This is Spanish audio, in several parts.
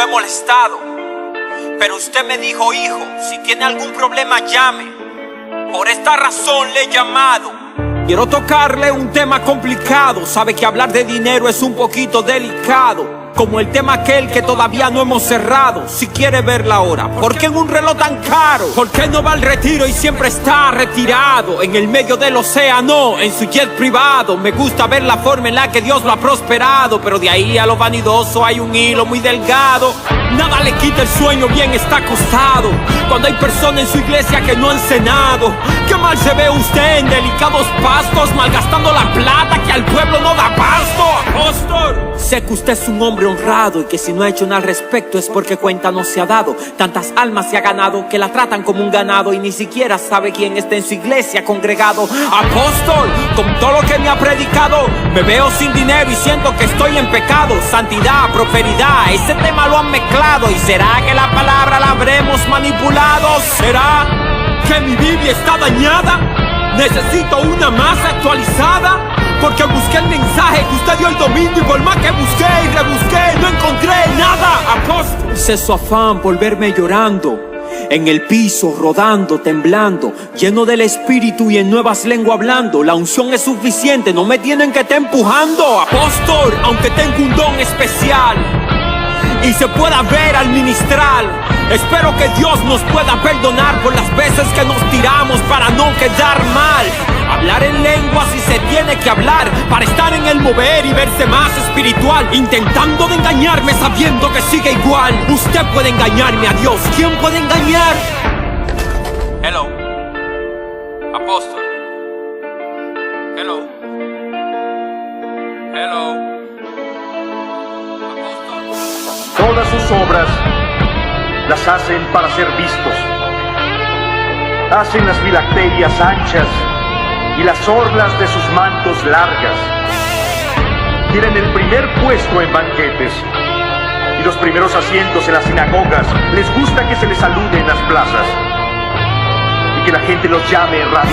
he molestado, pero usted me dijo: hijo, si tiene algún problema llame. Por esta razón le he llamado. Quiero tocarle un tema complicado. Sabe que hablar de dinero es un poquito delicado, como el tema aquel que todavía no hemos cerrado. Si quiere verla ahora, ¿por qué en un reloj tan caro? ¿Por qué no va al retiro y siempre está retirado en el medio del océano, en su jet privado? Me gusta ver la forma en la que Dios lo ha prosperado, pero de ahí a lo vanidoso hay un hilo muy delgado. Nada le quita el sueño, bien está acostado, cuando hay personas en su iglesia que no han cenado. Qué mal se ve usted en delicados pastos, malgastando la plata que al pueblo no da pasto, apóstol. Sé que usted es un hombre honrado y que si no ha hecho nada al respecto es porque cuenta no se ha dado. Tantas almas se ha ganado que la tratan como un ganado y ni siquiera sabe quién está en su iglesia congregado. Apóstol, con todo lo que me ha predicado, me veo sin dinero y siento que estoy en pecado. Santidad, prosperidad, ese tema lo han mezclado. ¿Y será que la palabra la habremos manipulado? ¿Será que mi Biblia está dañada? ¿Necesito una más actualizada? Porque busqué el mensaje que usted dio el domingo y por más que busqué y rebusqué no encontré nada, apóstol. Es su afán por verme llorando en el piso, rodando, temblando, lleno del espíritu y en nuevas lenguas hablando. La unción es suficiente, no me tienen que estar empujando, apóstol. Aunque tengo un don especial y se pueda ver al ministrar, espero que Dios nos pueda perdonar por las veces que nos tiramos para no quedar mal. Hablar en lenguas si se tiene que hablar, para estar en el mover y verse más espiritual, intentando de engañarme sabiendo que sigue igual. Usted puede engañarme a Dios, ¿quién puede engañar? Hello, apóstol. Hello. Hello. Todas sus obras las hacen para ser vistos. Hacen las filacterias anchas y las orlas de sus mantos largas. Tienen el primer puesto en banquetes y los primeros asientos en las sinagogas. Les gusta que se les salude en las plazas y que la gente los llame rabí.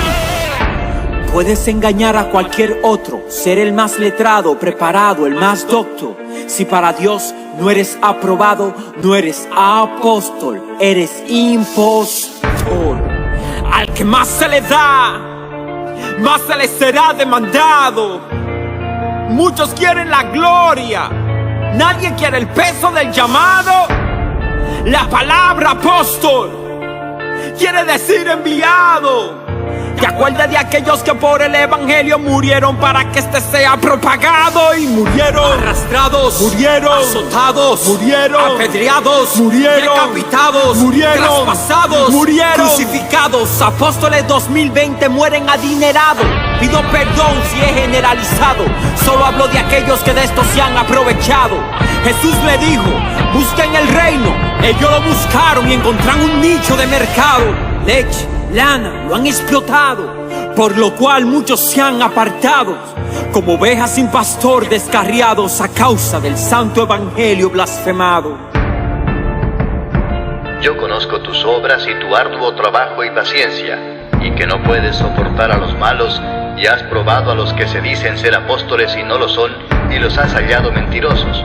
Puedes engañar a cualquier otro, ser el más letrado, preparado, el más docto. Si para Dios no eres aprobado, no eres apóstol, eres impostor. Al que más se le da, más se le será demandado. Muchos quieren la gloria, nadie quiere el peso del llamado. La palabra apóstol quiere decir enviado. ¿Te acuerdas de aquellos que por el evangelio murieron para que este sea propagado? Y murieron arrastrados, murieron azotados, murieron apedreados, murieron decapitados, murieron traspasados, murieron crucificados. Apóstoles 2020 mueren adinerados. Pido perdón si he generalizado, solo hablo de aquellos que de esto se han aprovechado. Jesús le dijo: busquen el reino. Ellos lo buscaron y encontraron un nicho de mercado. Leche, lana, lo han explotado, por lo cual muchos se han apartado, como ovejas sin pastor, descarriados a causa del santo evangelio blasfemado. Yo conozco tus obras y tu arduo trabajo y paciencia, y que no puedes soportar a los malos, y has probado a los que se dicen ser apóstoles y no lo son, y los has hallado mentirosos.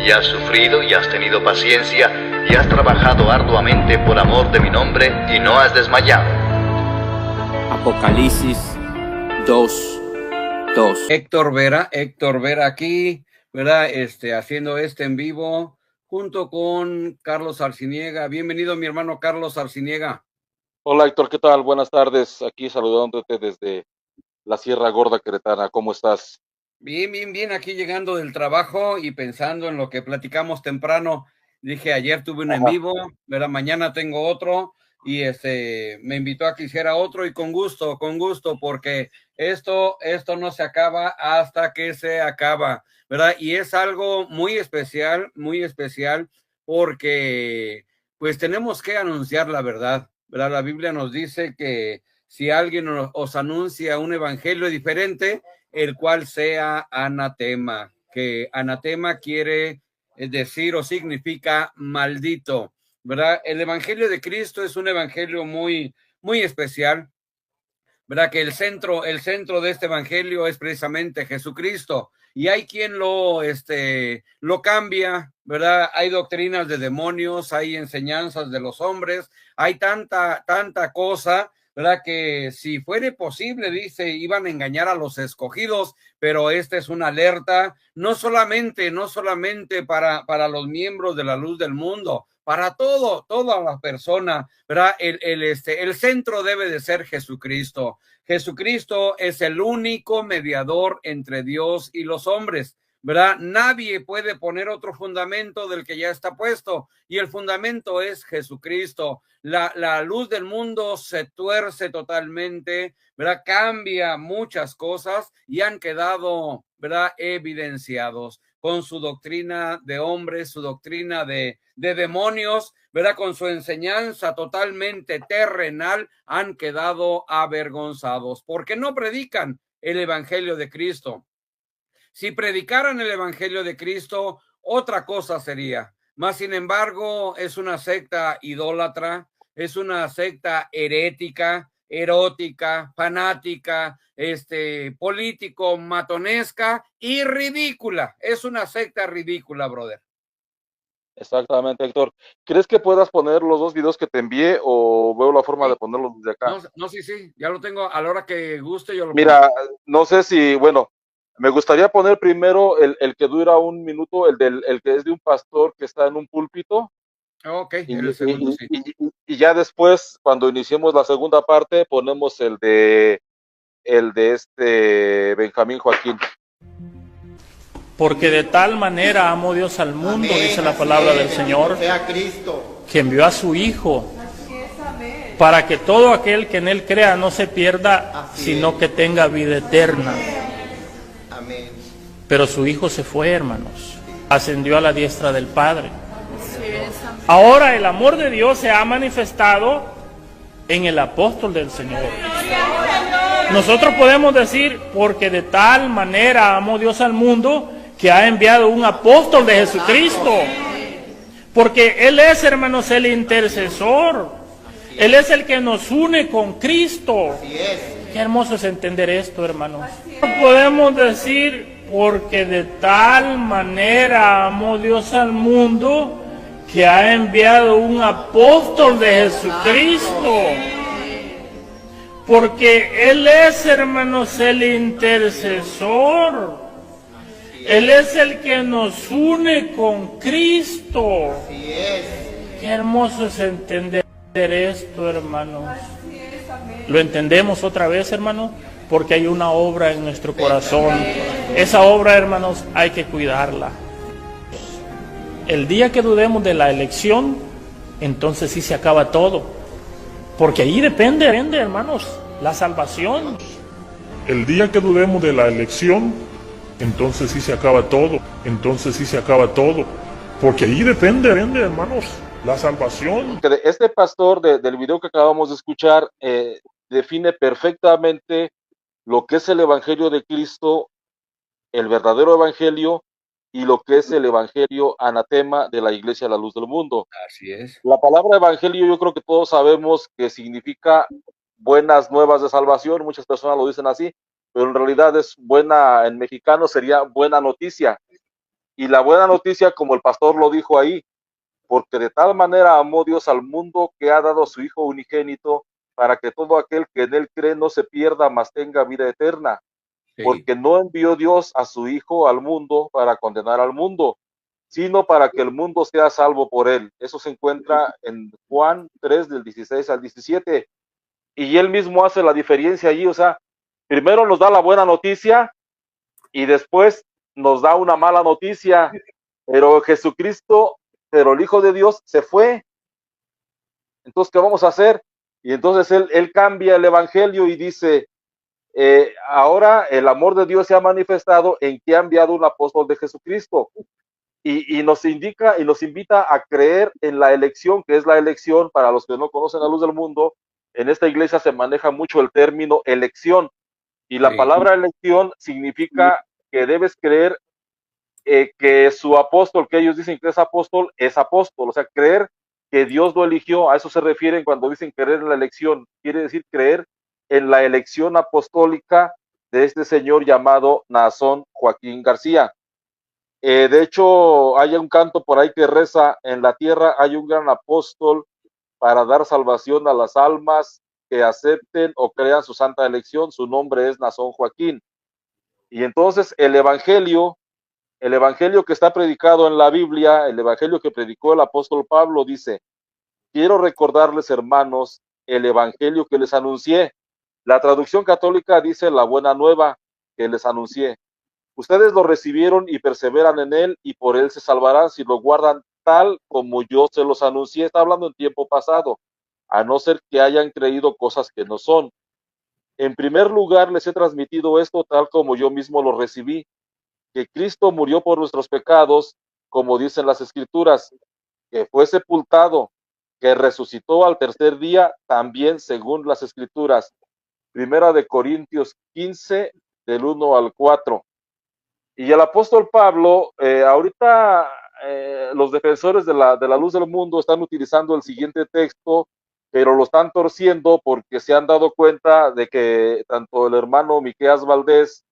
Y has sufrido y has tenido paciencia, y has trabajado arduamente por amor de mi nombre, y no has desmayado. Apocalipsis 2:2. Héctor Vera aquí, ¿verdad? Haciendo en vivo junto con Carlos Arciniega. Bienvenido, mi hermano Carlos Arciniega. Hola Héctor, ¿qué tal? Buenas tardes, aquí saludándote desde la Sierra Gorda Queretana. ¿Cómo estás? Bien, aquí llegando del trabajo y pensando en lo que platicamos temprano. Dije, ayer tuve un en vivo, ¿verdad? Mañana tengo otro, y me invitó a que hiciera otro, y con gusto, porque esto no se acaba hasta que se acaba, ¿verdad? Y es algo muy especial, porque pues tenemos que anunciar la verdad, ¿verdad? La Biblia nos dice que si alguien os anuncia un evangelio diferente, el cual sea anatema, que anatema quiere decir o significa maldito, ¿verdad? El evangelio de Cristo es un evangelio muy especial, ¿verdad? Que el centro de este evangelio es precisamente Jesucristo. y hay quien lo cambia, ¿verdad? Hay doctrinas de demonios, hay enseñanzas de los hombres, hay tanta cosa, ¿verdad? Que si fuere posible, dice, iban a engañar a los escogidos, pero esta es una alerta, no solamente para los miembros de la luz del mundo, para toda la persona, ¿verdad? El centro debe de ser Jesucristo. Jesucristo es el único mediador entre Dios y los hombres, ¿verdad? Nadie puede poner otro fundamento del que ya está puesto, y el fundamento es Jesucristo. La luz del mundo se tuerce totalmente, ¿verdad? Cambia muchas cosas y han quedado, ¿verdad?, evidenciados con su doctrina de hombres, su doctrina de demonios, ¿verdad? Con su enseñanza totalmente terrenal, han quedado avergonzados porque no predican el evangelio de Cristo. Si predicaran el evangelio de Cristo, otra cosa sería. Mas, sin embargo, es una secta idólatra, es una secta herética, erótica, fanática, político, matonesca y ridícula. Es una secta ridícula, brother. Exactamente, Héctor. ¿Crees que puedas poner los dos videos que te envié o veo la forma de ponerlos desde acá? No, sí, ya lo tengo. A la hora que guste yo lo Mira, pongo. no sé si, bueno, me gustaría poner primero el que dura 1 minuto, el que es de un pastor que está en un púlpito. Ok, Y, el segundo, sí. y ya después, cuando iniciemos la segunda parte, ponemos el de Benjamín Joaquín. Porque de tal manera amó Dios al mundo, amén, dice la palabra del Señor, sea Cristo, que envió a su Hijo, para que todo aquel que en Él crea no se pierda, sino que tenga vida eterna. Amén. Pero su Hijo se fue, hermanos, ascendió a la diestra del Padre. Ahora el amor de Dios se ha manifestado en el apóstol del Señor. Nosotros podemos decir, porque de tal manera amó Dios al mundo, que ha enviado un apóstol de Jesucristo. Porque Él es, hermanos, el intercesor. Él es el que nos une con Cristo. Qué hermoso es entender esto, hermanos. Podemos decir, porque de tal manera amó Dios al mundo, que ha enviado un apóstol de Jesucristo. Porque Él es, hermanos, el intercesor. Él es el que nos une con Cristo. Qué hermoso es entender esto, hermanos. ¿Lo entendemos otra vez, hermano? Porque hay una obra en nuestro corazón. Esa obra, hermanos, hay que cuidarla. El día que dudemos de la elección, entonces sí se acaba todo. Porque ahí depende, hermanos, la salvación. El día que dudemos de la elección, entonces sí se acaba todo. Entonces sí se acaba todo. Porque ahí depende, hermanos, la salvación. Este pastor del video que acabamos de escuchar define perfectamente lo que es el evangelio de Cristo, el verdadero evangelio, y lo que es el evangelio anatema de la Iglesia de la Luz del Mundo. Así es. La palabra evangelio, yo creo que todos sabemos que significa buenas nuevas de salvación. Muchas personas lo dicen así, pero en realidad es buena, en mexicano sería buena noticia. Y la buena noticia, como el pastor lo dijo ahí, porque de tal manera amó Dios al mundo que ha dado a su Hijo unigénito, para que todo aquel que en Él cree no se pierda, mas tenga vida eterna. Sí. Porque no envió Dios a su Hijo al mundo para condenar al mundo, sino para que el mundo sea salvo por Él. Eso se encuentra en Juan 3, del 16 al 17. Y Él mismo hace la diferencia allí, o sea, primero nos da la buena noticia y después nos da una mala noticia. Pero Jesucristo, pero el Hijo de Dios se fue. Entonces, ¿qué vamos a hacer? Y entonces él cambia el evangelio y dice, ahora el amor de Dios se ha manifestado en que ha enviado un apóstol de Jesucristo. Y nos indica y nos invita a creer en la elección, que es la elección. Para los que no conocen la luz del mundo, en esta iglesia se maneja mucho el término elección. Y la palabra elección significa que debes creer que su apóstol, que ellos dicen que es apóstol, o sea, creer que Dios lo eligió. A eso se refieren cuando dicen creer en la elección. Quiere decir creer en la elección apostólica de este señor llamado Naasón Joaquín García. De hecho, hay un canto por ahí que reza: en la tierra hay un gran apóstol para dar salvación a las almas que acepten o crean su santa elección. Su nombre es Naasón Joaquín. Y entonces el evangelio que está predicado en la Biblia, el evangelio que predicó el apóstol Pablo, dice: quiero recordarles, hermanos, el evangelio que les anuncié. La traducción católica dice la buena nueva que les anuncié. Ustedes lo recibieron y perseveran en él, y por él se salvarán si lo guardan tal como yo se los anuncié. Está hablando en tiempo pasado, a no ser que hayan creído cosas que no son. En primer lugar, les he transmitido esto tal como yo mismo lo recibí, que Cristo murió por nuestros pecados, como dicen las Escrituras, que fue sepultado, que resucitó al tercer día, también según las Escrituras. Primera de Corintios 15, del 1 al 4. Y el apóstol Pablo, ahorita los defensores de la luz del mundo están utilizando el siguiente texto, pero lo están torciendo porque se han dado cuenta de que tanto el hermano Miqueas Valdés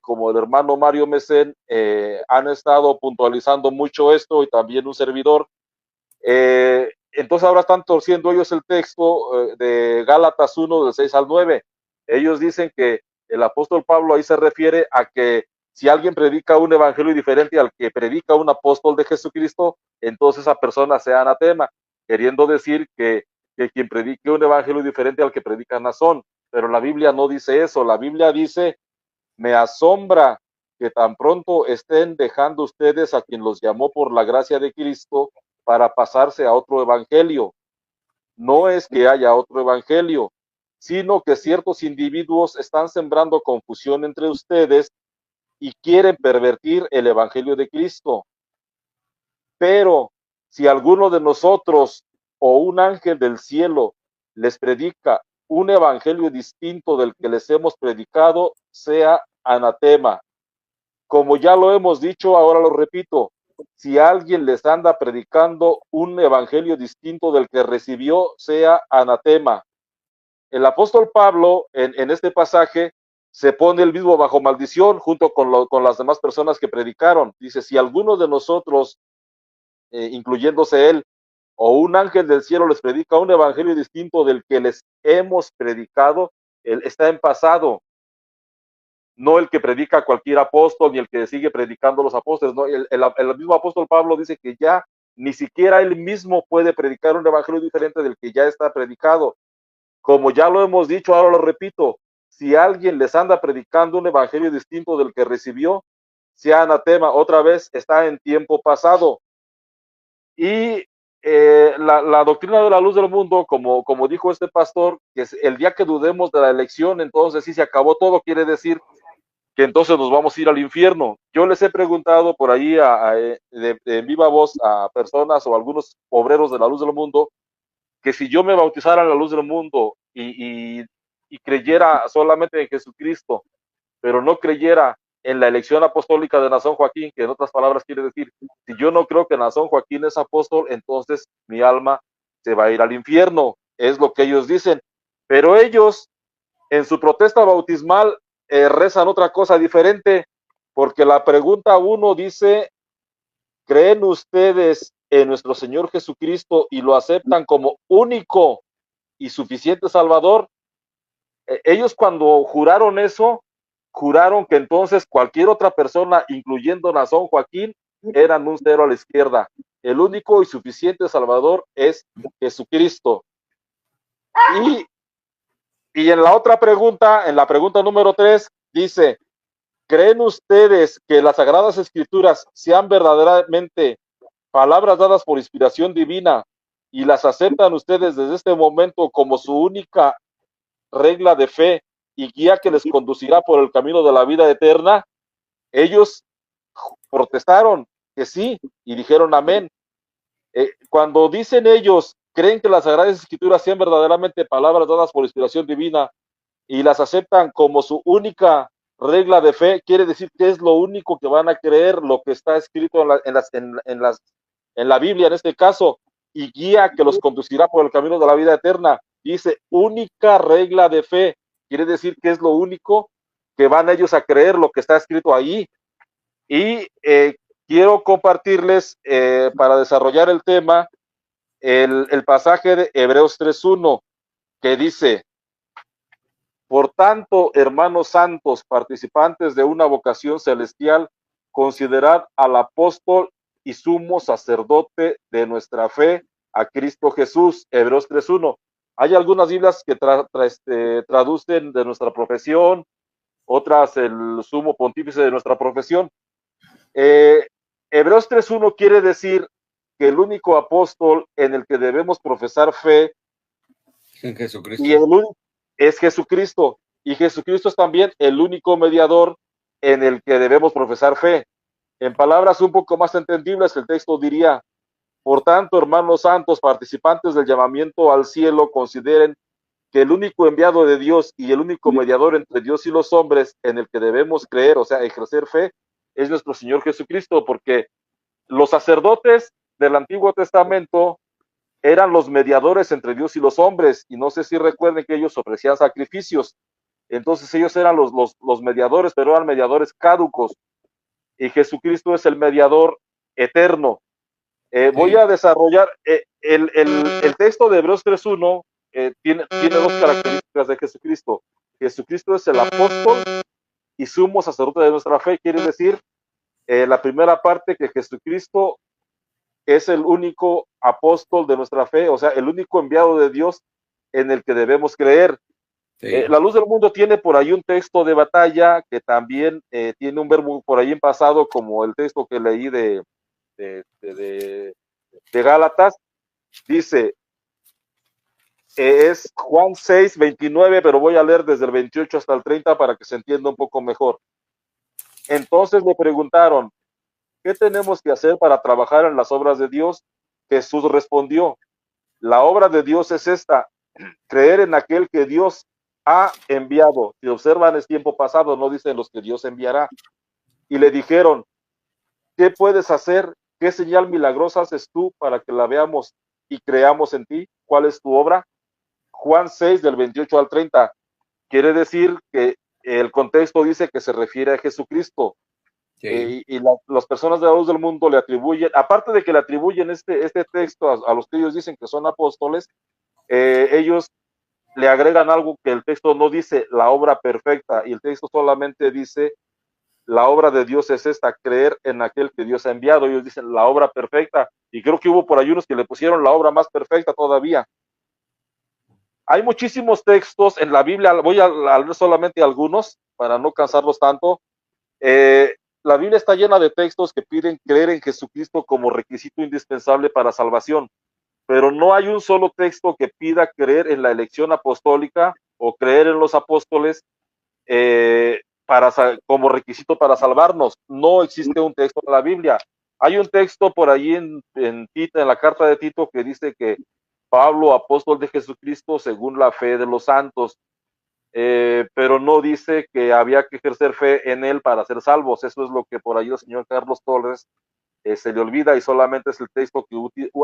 como el hermano Mario Mesén han estado puntualizando mucho esto, y también un servidor. Entonces ahora están torciendo ellos el texto de Gálatas 1, del 6 al 9. Ellos dicen que el apóstol Pablo ahí se refiere a que si alguien predica un evangelio diferente al que predica un apóstol de Jesucristo, entonces esa persona sea anatema, queriendo decir que quien predique un evangelio diferente al que predica Naasón. Pero la Biblia no dice eso. La Biblia dice: me asombra que tan pronto estén dejando ustedes a quien los llamó por la gracia de Cristo para pasarse a otro evangelio. No es que haya otro evangelio, sino que ciertos individuos están sembrando confusión entre ustedes y quieren pervertir el evangelio de Cristo. Pero si alguno de nosotros o un ángel del cielo les predica un evangelio distinto del que les hemos predicado, sea anatema. Como ya lo hemos dicho, ahora lo repito: si alguien les anda predicando un evangelio distinto del que recibió, sea anatema. El apóstol Pablo, en este pasaje, se pone el mismo bajo maldición junto con las demás personas que predicaron. Dice: si alguno de nosotros, incluyéndose él, o un ángel del cielo les predica un evangelio distinto del que les hemos predicado, él está en pasado. No el que predica cualquier apóstol, ni el que sigue predicando los apóstoles. No, el mismo apóstol Pablo dice que ya ni siquiera él mismo puede predicar un evangelio diferente del que ya está predicado. Como ya lo hemos dicho, ahora lo repito: si alguien les anda predicando un evangelio distinto del que recibió, sea anatema. Otra vez está en tiempo pasado. Y la doctrina de la luz del mundo, como dijo este pastor, que es el día que dudemos de la elección, entonces sí se acabó todo, quiere decir que entonces nos vamos a ir al infierno. Yo les he preguntado por ahí de viva voz a personas o a algunos obreros de la luz del mundo, que si yo me bautizara en la luz del mundo y creyera solamente en Jesucristo, pero no creyera en la elección apostólica de Naasón Joaquín, que en otras palabras quiere decir, si yo no creo que Naasón Joaquín es apóstol, entonces mi alma se va a ir al infierno. Es lo que ellos dicen. Pero ellos, en su protesta bautismal, rezan otra cosa diferente, porque la pregunta 1 dice: ¿creen ustedes en nuestro Señor Jesucristo y lo aceptan como único y suficiente Salvador? Ellos, cuando juraron eso, juraron que entonces cualquier otra persona, incluyendo Naasón Joaquín, eran un cero a la izquierda. El único y suficiente Salvador es Jesucristo. Y en la otra pregunta, en la pregunta número 3, dice: ¿creen ustedes que las Sagradas Escrituras sean verdaderamente palabras dadas por inspiración divina y las aceptan ustedes desde este momento como su única regla de fe y guía que les conducirá por el camino de la vida eterna? Ellos protestaron que sí y dijeron amén. Cuando dicen ellos, creen que las Sagradas Escrituras sean verdaderamente palabras dadas por inspiración divina y las aceptan como su única regla de fe, quiere decir que es lo único que van a creer, lo que está escrito en la Biblia en este caso, y guía que los conducirá por el camino de la vida eterna. Dice única regla de fe, quiere decir que es lo único que van ellos a creer lo que está escrito ahí. Y quiero compartirles, para desarrollar el tema, el pasaje de Hebreos 3:1, que dice: por tanto, hermanos santos, participantes de una vocación celestial, considerad al apóstol y sumo sacerdote de nuestra fe, a Cristo Jesús. Hebreos 3:1. Hay algunas Biblias que traducen de nuestra profesión, otras el sumo pontífice de nuestra profesión. Hebreos 3:1 quiere decir que el único apóstol en el que debemos profesar fe En Jesucristo. es Jesucristo, y Jesucristo es también el único mediador en el que debemos profesar fe. En palabras un poco más entendibles, el texto diría: por tanto, hermanos santos, participantes del llamamiento al cielo, consideren que el único enviado de Dios y el único mediador entre Dios y los hombres en el que debemos creer, o sea, ejercer fe, es nuestro Señor Jesucristo, porque los sacerdotes del Antiguo Testamento eran los mediadores entre Dios y los hombres, y no sé si recuerden que ellos ofrecían sacrificios. Entonces ellos eran los mediadores, pero eran mediadores caducos, y Jesucristo es el mediador eterno. Voy a desarrollar el texto de Hebreos 3:1. Tiene dos características de Jesucristo. Jesucristo es el apóstol y sumo sacerdote de nuestra fe. Quiere decir, la primera parte, que Jesucristo es el único apóstol de nuestra fe, o sea, el único enviado de Dios en el que debemos creer. Sí. La Luz del Mundo tiene por ahí un texto de batalla que también tiene un verbo por ahí en pasado, como el texto que leí de Gálatas. Dice, es Juan 6:29, pero voy a leer desde el 28 hasta el 30 para que se entienda un poco mejor. Entonces le preguntaron: ¿qué tenemos que hacer para trabajar en las obras de Dios? Jesús respondió: la obra de Dios es esta, creer en aquel que Dios ha enviado. Si observan, es tiempo pasado, no dicen los que Dios enviará. Y le dijeron: ¿qué puedes hacer? ¿Qué señal milagrosa haces tú para que la veamos y creamos en ti? ¿Cuál es tu obra? Juan 6, del 28 al 30. Quiere decir que el contexto dice que se refiere a Jesucristo. Sí. Las personas de la Luz del Mundo le atribuyen, aparte de que le atribuyen este texto a los que ellos dicen que son apóstoles, ellos le agregan algo que el texto no dice, la obra perfecta, y el texto solamente dice: la obra de Dios es esta, creer en aquel que Dios ha enviado. Ellos dicen la obra perfecta, y creo que hubo por ahí unos que le pusieron la obra más perfecta todavía. Hay muchísimos textos en la Biblia, voy a leer solamente algunos para no cansarlos tanto. La Biblia está llena de textos que piden creer en Jesucristo como requisito indispensable para salvación, pero no hay un solo texto que pida creer en la elección apostólica o creer en los apóstoles como requisito para salvarnos. No existe un texto en la Biblia. Hay un texto por ahí en la carta de Tito, que dice que Pablo, apóstol de Jesucristo según la fe de los santos, pero no dice que había que ejercer fe en él para ser salvos. Eso es lo que por ahí el señor Carlos Torres se le olvida, y solamente es el texto que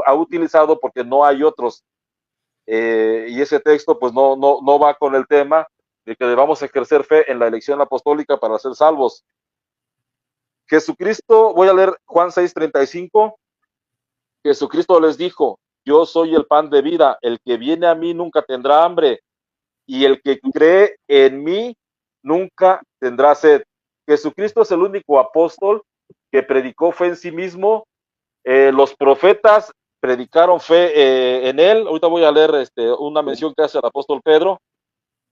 ha utilizado porque no hay otros. Y ese texto pues no va con el tema de que debamos ejercer fe en la elección apostólica para ser salvos. Jesucristo, voy a leer Juan 6:35. Jesucristo les dijo: yo soy el pan de vida, el que viene a mí nunca tendrá hambre, y el que cree en mí nunca tendrá sed. Jesucristo es el único apóstol que predicó fe en sí mismo. Los profetas predicaron fe en él. Ahorita voy a leer una mención que hace el apóstol Pedro.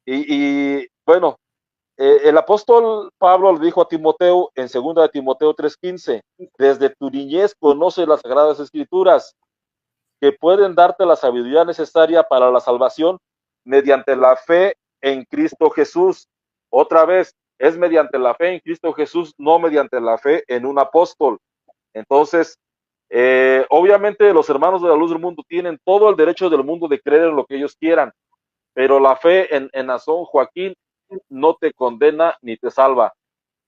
Y bueno, el apóstol Pablo le dijo a Timoteo en 2 de Timoteo 3:15: desde tu niñez conoces las sagradas escrituras, que pueden darte la sabiduría necesaria para la salvación mediante la fe en Cristo Jesús. Otra vez, es mediante la fe en Cristo Jesús, no mediante la fe en un apóstol. Entonces, obviamente los hermanos de la Luz del Mundo tienen todo el derecho del mundo de creer en lo que ellos quieran, pero la fe en Nazón Joaquín no te condena ni te salva.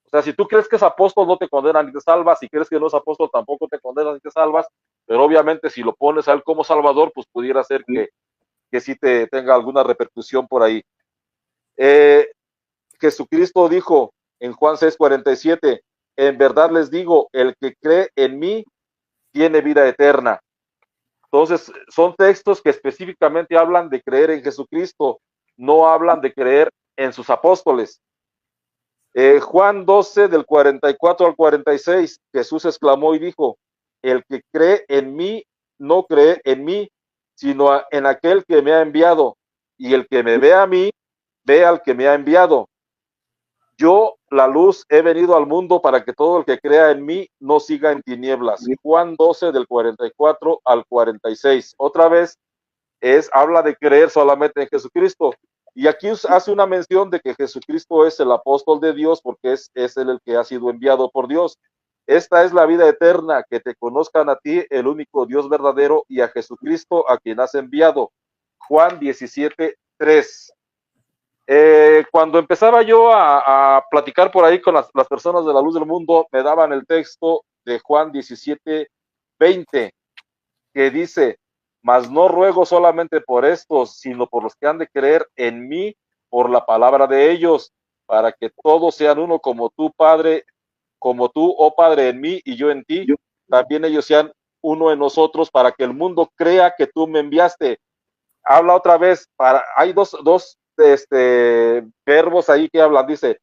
O sea, si tú crees que es apóstol, no te condena ni te salva. Si crees que no es apóstol, tampoco te condena ni te salvas. Pero obviamente si lo pones a él como salvador, pues pudiera ser que sí te tenga alguna repercusión por ahí. Jesucristo dijo en Juan 6:47, en verdad les digo, el que cree en mí tiene vida eterna. Entonces, son textos que específicamente hablan de creer en Jesucristo, no hablan de creer en sus apóstoles. Juan 12, del 44 al 46, Jesús exclamó y dijo, el que cree en mí, no cree en mí, sino en aquel que me ha enviado, y el que me ve a mí, ve al que me ha enviado. Yo, la luz, he venido al mundo para que todo el que crea en mí no siga en tinieblas. Juan 12, del 44 al 46. Otra vez, habla de creer solamente en Jesucristo. Y aquí hace una mención de que Jesucristo es el apóstol de Dios porque es él el que ha sido enviado por Dios. Esta es la vida eterna, que te conozcan a ti, el único Dios verdadero, y a Jesucristo a quien has enviado. Juan 17:3. Cuando empezaba yo a platicar por ahí con las personas de la luz del mundo, me daban el texto de Juan 17:20, que dice, mas no ruego solamente por estos, sino por los que han de creer en mí por la palabra de ellos, para que todos sean uno como tú, Padre, como tú, oh Padre, en mí y yo en ti, también ellos sean uno en nosotros, para que el mundo crea que tú me enviaste. Habla otra vez, hay dos verbos ahí que hablan, dice,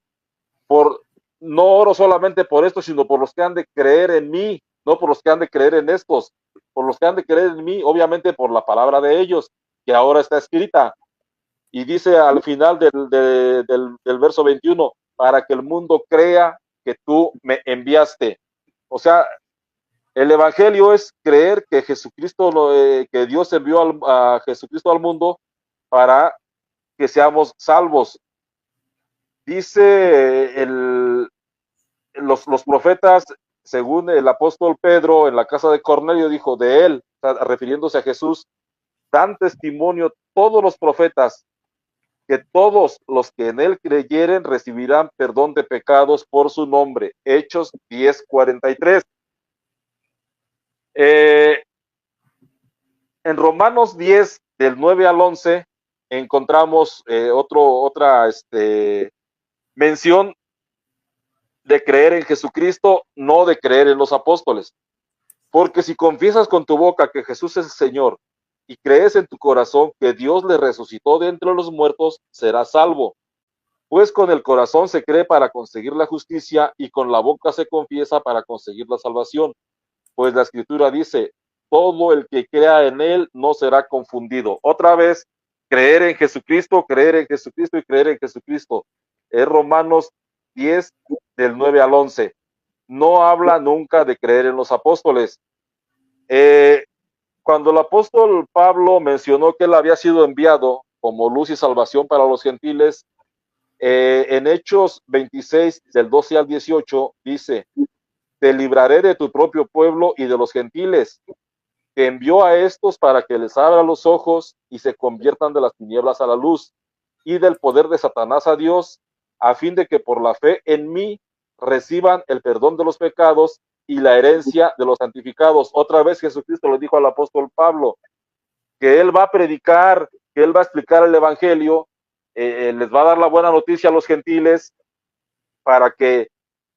no oro solamente por esto, sino por los que han de creer en mí, no por los que han de creer en estos, por los que han de creer en mí, obviamente por la palabra de ellos, que ahora está escrita. Y dice al final del verso 21, para que el mundo crea que tú me enviaste. O sea, el evangelio es creer que Jesucristo, que Dios envió a Jesucristo al mundo para que seamos salvos. Dice los profetas, según el apóstol Pedro en la casa de Cornelio, dijo de él, refiriéndose a Jesús, dan testimonio todos los profetas que todos los que en él creyeren recibirán perdón de pecados por su nombre. Hechos 10:43. En Romanos 10, del 9 al 11, encontramos otra mención de creer en Jesucristo, no de creer en los apóstoles. Porque si confiesas con tu boca que Jesús es el Señor y crees en tu corazón que Dios le resucitó de entre los muertos, serás salvo. Pues con el corazón se cree para conseguir la justicia y con la boca se confiesa para conseguir la salvación. Pues la Escritura dice, todo el que crea en él no será confundido. Otra vez, creer en Jesucristo y creer en Jesucristo. Es Romanos 10, del 9 al 11. No habla nunca de creer en los apóstoles. Cuando el apóstol Pablo mencionó que él había sido enviado como luz y salvación para los gentiles, en Hechos 26, del 12 al 18, dice, te libraré de tu propio pueblo y de los gentiles. Te envió a estos para que les abra los ojos y se conviertan de las tinieblas a la luz y del poder de Satanás a Dios, a fin de que por la fe en mí reciban el perdón de los pecados y la herencia de los santificados. Otra vez Jesucristo le dijo al apóstol Pablo que él va a predicar, que él va a explicar el evangelio, les va a dar la buena noticia a los gentiles para que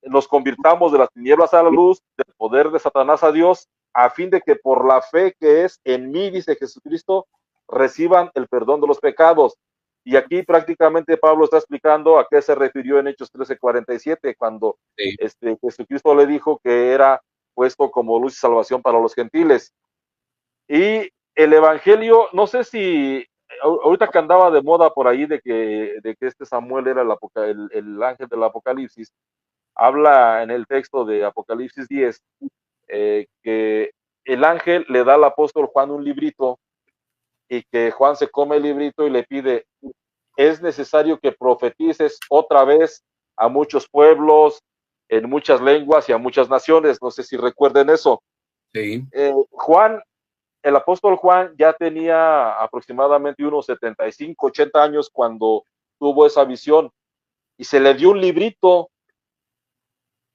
nos convirtamos de las tinieblas a la luz, del poder de Satanás a Dios, a fin de que por la fe que es en mí, dice Jesucristo, reciban el perdón de los pecados. Y aquí prácticamente Pablo está explicando a qué se refirió en Hechos 13:47, cuando Jesucristo le dijo que era puesto como luz y salvación para los gentiles. Y el evangelio, no sé si ahorita que andaba de moda por ahí de que Samuel era el ángel del Apocalipsis, habla en el texto de Apocalipsis 10 que el ángel le da al apóstol Juan un librito y que Juan se come el librito y le pide, es necesario que profetices otra vez a muchos pueblos, en muchas lenguas y a muchas naciones. No sé si recuerden eso. Sí. El apóstol Juan ya tenía aproximadamente unos 75, 80 años cuando tuvo esa visión y se le dio un librito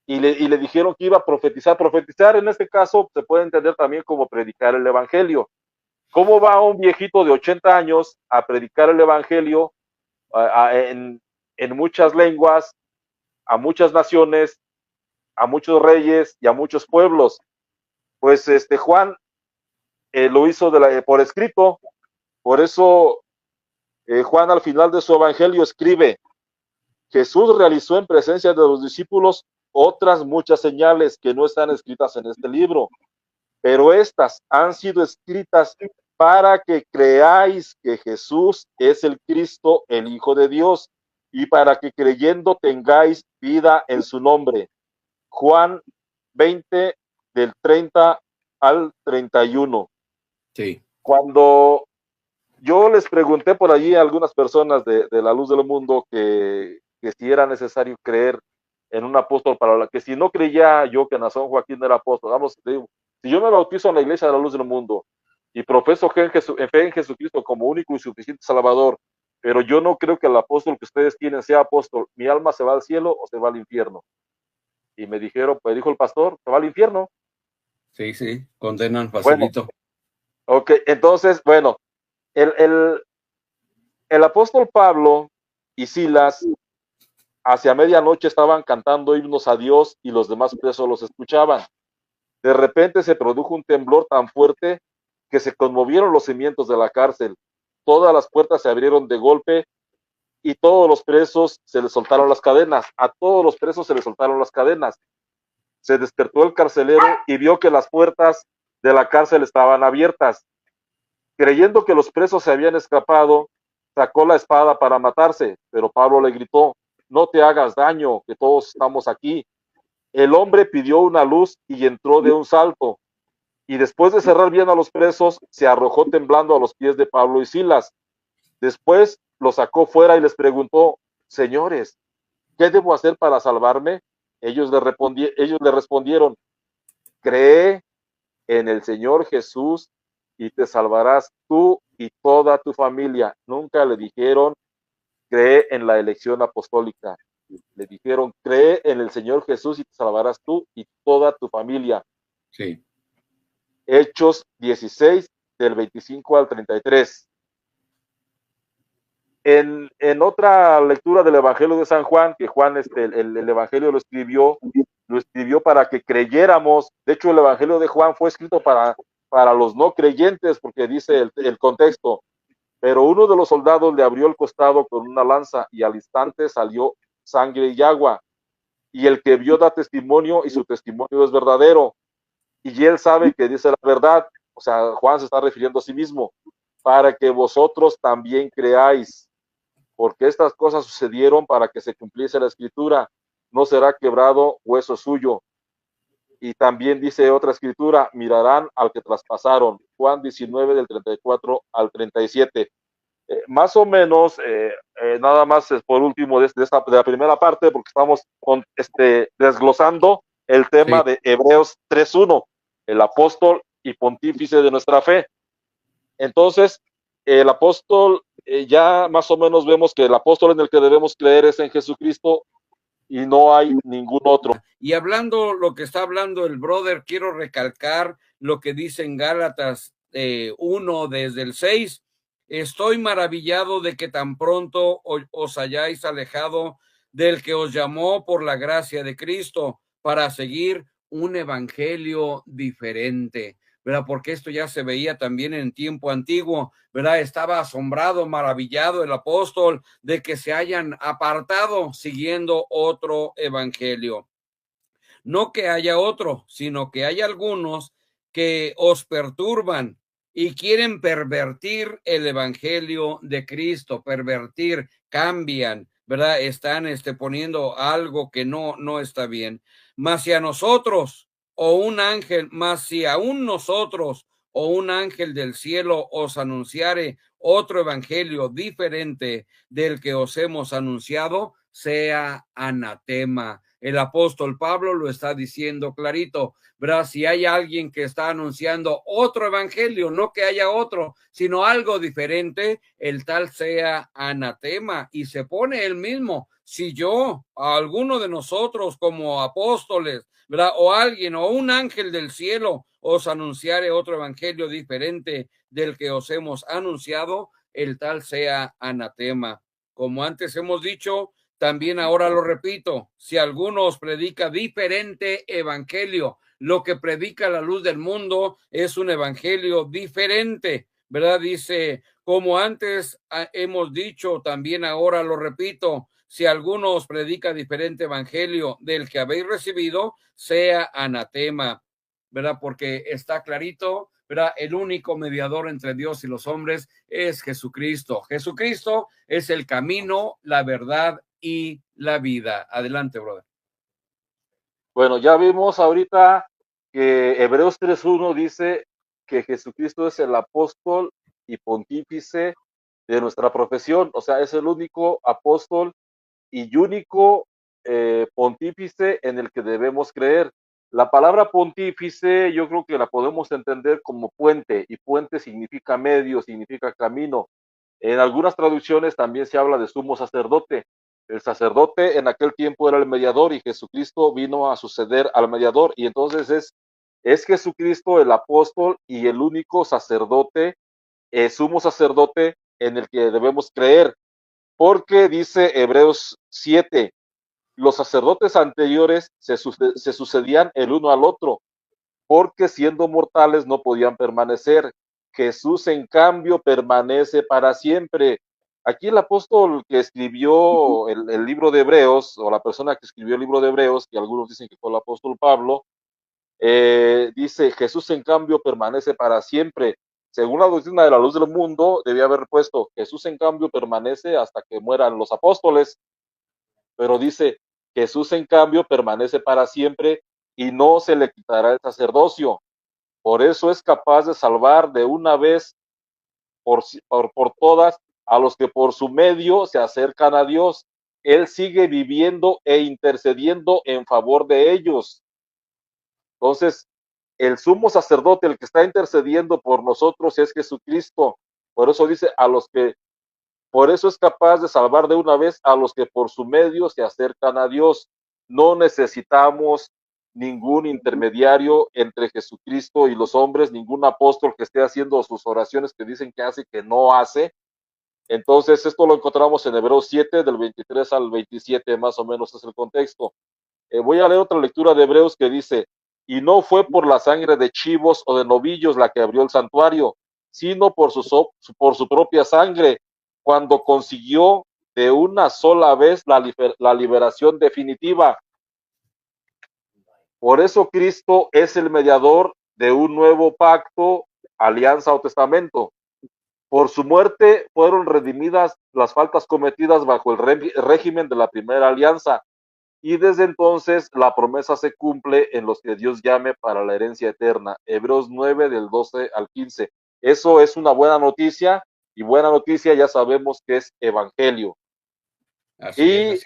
y le dijeron que iba a profetizar. Profetizar en este caso se puede entender también como predicar el evangelio. ¿Cómo va un viejito de 80 años a predicar el evangelio en en muchas lenguas, a muchas naciones, a muchos reyes y a muchos pueblos. Pues Juan lo hizo por escrito. Por eso Juan al final de su evangelio escribe: Jesús realizó en presencia de los discípulos otras muchas señales que no están escritas en este libro, pero estas han sido escritas para que creáis que Jesús es el Cristo, el Hijo de Dios, y para que creyendo tengáis vida en su nombre. Juan 20, del 30 al 31. Sí. Cuando yo les pregunté por allí a algunas personas de la luz del mundo que si era necesario creer en un apóstol para la que si no creía yo que Nazón Joaquín era apóstol, vamos, digo, si yo me bautizo en la iglesia de la luz del mundo y profeso fe en Jesucristo como único y suficiente Salvador, pero yo no creo que el apóstol que ustedes tienen sea apóstol, ¿mi alma se va al cielo o se va al infierno? Y me dijeron, pues dijo el pastor, se va al infierno. Sí, condenan facilito. Bueno, ok, entonces, bueno, el apóstol Pablo y Silas hacia medianoche estaban cantando himnos a Dios y los demás presos los escuchaban. De repente se produjo un temblor tan fuerte que se conmovieron los cimientos de la cárcel. Todas las puertas se abrieron de golpe y todos los presos se les soltaron las cadenas. A todos los presos se les soltaron las cadenas. Se despertó el carcelero y vio que las puertas de la cárcel estaban abiertas. Creyendo que los presos se habían escapado, sacó la espada para matarse, pero Pablo le gritó: no te hagas daño, que todos estamos aquí. El hombre pidió una luz y entró de un salto, y después de cerrar bien a los presos, se arrojó temblando a los pies de Pablo y Silas. Después los sacó fuera y les preguntó: señores, ¿qué debo hacer para salvarme? Ellos le respondieron: cree en el Señor Jesús y te salvarás tú y toda tu familia. Nunca le dijeron: cree en la elección apostólica. Le dijeron: cree en el Señor Jesús y te salvarás tú y toda tu familia. Sí. Hechos 16, del 25 al 33. En otra lectura del Evangelio de San Juan, que Juan el Evangelio lo escribió para que creyéramos. De hecho, el Evangelio de Juan fue escrito para los no creyentes, porque dice el contexto: pero uno de los soldados le abrió el costado con una lanza y al instante salió sangre y agua. Y el que vio da testimonio y su testimonio es verdadero. Y él sabe que dice la verdad. O sea, Juan se está refiriendo a sí mismo. Para que vosotros también creáis. Porque estas cosas sucedieron para que se cumpliese la escritura. No será quebrado hueso suyo. Y también dice otra escritura: mirarán al que traspasaron. Juan 19, del 34 al 37. Más o menos, nada más por último de la primera parte, porque estamos desglosando el tema de Hebreos 3:1, el apóstol y pontífice de nuestra fe. Entonces, el apóstol, ya más o menos vemos que el apóstol en el que debemos creer es en Jesucristo y no hay ningún otro. Y hablando lo que está hablando el brother, quiero recalcar lo que dice en Gálatas 1 desde el 6. Estoy maravillado de que tan pronto os hayáis alejado del que os llamó por la gracia de Cristo para seguir un evangelio diferente, ¿verdad? Porque esto ya se veía también en tiempo antiguo, ¿verdad? Estaba asombrado, maravillado el apóstol de que se hayan apartado siguiendo otro evangelio. No que haya otro, sino que hay algunos que os perturban y quieren pervertir el evangelio de Cristo, cambian, ¿verdad? Están poniendo algo que no está bien. Mas si a nosotros o un ángel, mas si aún nosotros o un ángel del cielo os anunciare otro evangelio diferente del que os hemos anunciado, sea anatema. El apóstol Pablo lo está diciendo clarito, ¿verdad? Si hay alguien que está anunciando otro evangelio, no que haya otro, sino algo diferente, el tal sea anatema. Y se pone él mismo: si yo, a alguno de nosotros como apóstoles, ¿verdad? O alguien, o un ángel del cielo os anunciare otro evangelio diferente del que os hemos anunciado, el tal sea anatema. Como antes hemos dicho, también ahora lo repito, si alguno os predica diferente evangelio, lo que predica la luz del mundo es un evangelio diferente, ¿verdad? Dice, como antes hemos dicho, también ahora lo repito, si alguno os predica diferente evangelio del que habéis recibido, sea anatema, ¿verdad? Porque está clarito, ¿verdad? El único mediador entre Dios y los hombres es Jesucristo. Jesucristo es el camino, la verdad y la vida. Adelante, brother. Bueno, ya vimos ahorita que Hebreos 3:1 dice que Jesucristo es el apóstol y pontífice de nuestra profesión, o sea, es el único apóstol y único pontífice en el que debemos creer. La palabra pontífice yo creo que la podemos entender como puente, y puente significa medio, significa camino. En algunas traducciones también se habla de sumo sacerdote. El sacerdote en aquel tiempo era el mediador y Jesucristo vino a suceder al mediador, y entonces es Jesucristo el apóstol y el único sacerdote, sumo sacerdote en el que debemos creer, porque dice Hebreos 7, los sacerdotes anteriores se sucedían el uno al otro, porque siendo mortales no podían permanecer. Jesús, en cambio, permanece para siempre. Aquí el apóstol que escribió el libro de Hebreos, o la persona que escribió el libro de Hebreos, que algunos dicen que fue el apóstol Pablo, dice, Jesús, en cambio, permanece para siempre. Según la doctrina de la luz del mundo, debía haber puesto, Jesús, en cambio, permanece hasta que mueran los apóstoles, pero dice, Jesús, en cambio, permanece para siempre y no se le quitará el sacerdocio. Por eso es capaz de salvar de una vez por todas a los que por su medio se acercan a Dios. Él sigue viviendo e intercediendo en favor de ellos. Entonces, el sumo sacerdote, el que está intercediendo por nosotros, es Jesucristo. Por eso dice, por eso es capaz de salvar de una vez a los que por su medio se acercan a Dios. No necesitamos ningún intermediario entre Jesucristo y los hombres, ningún apóstol que esté haciendo sus oraciones que dicen que hace, que no hace. Entonces, esto lo encontramos en Hebreos 7, del 23 al 27, más o menos es el contexto. Voy a leer otra lectura de Hebreos que dice, y no fue por la sangre de chivos o de novillos la que abrió el santuario, sino por su propia sangre, cuando consiguió de una sola vez la liberación definitiva. Por eso Cristo es el mediador de un nuevo pacto, alianza o testamento. Por su muerte fueron redimidas las faltas cometidas bajo el régimen de la primera alianza, y desde entonces la promesa se cumple en los que Dios llame para la herencia eterna. Hebreos 9, del 12 al 15. Eso es una buena noticia, y buena noticia ya sabemos que es evangelio. Así es.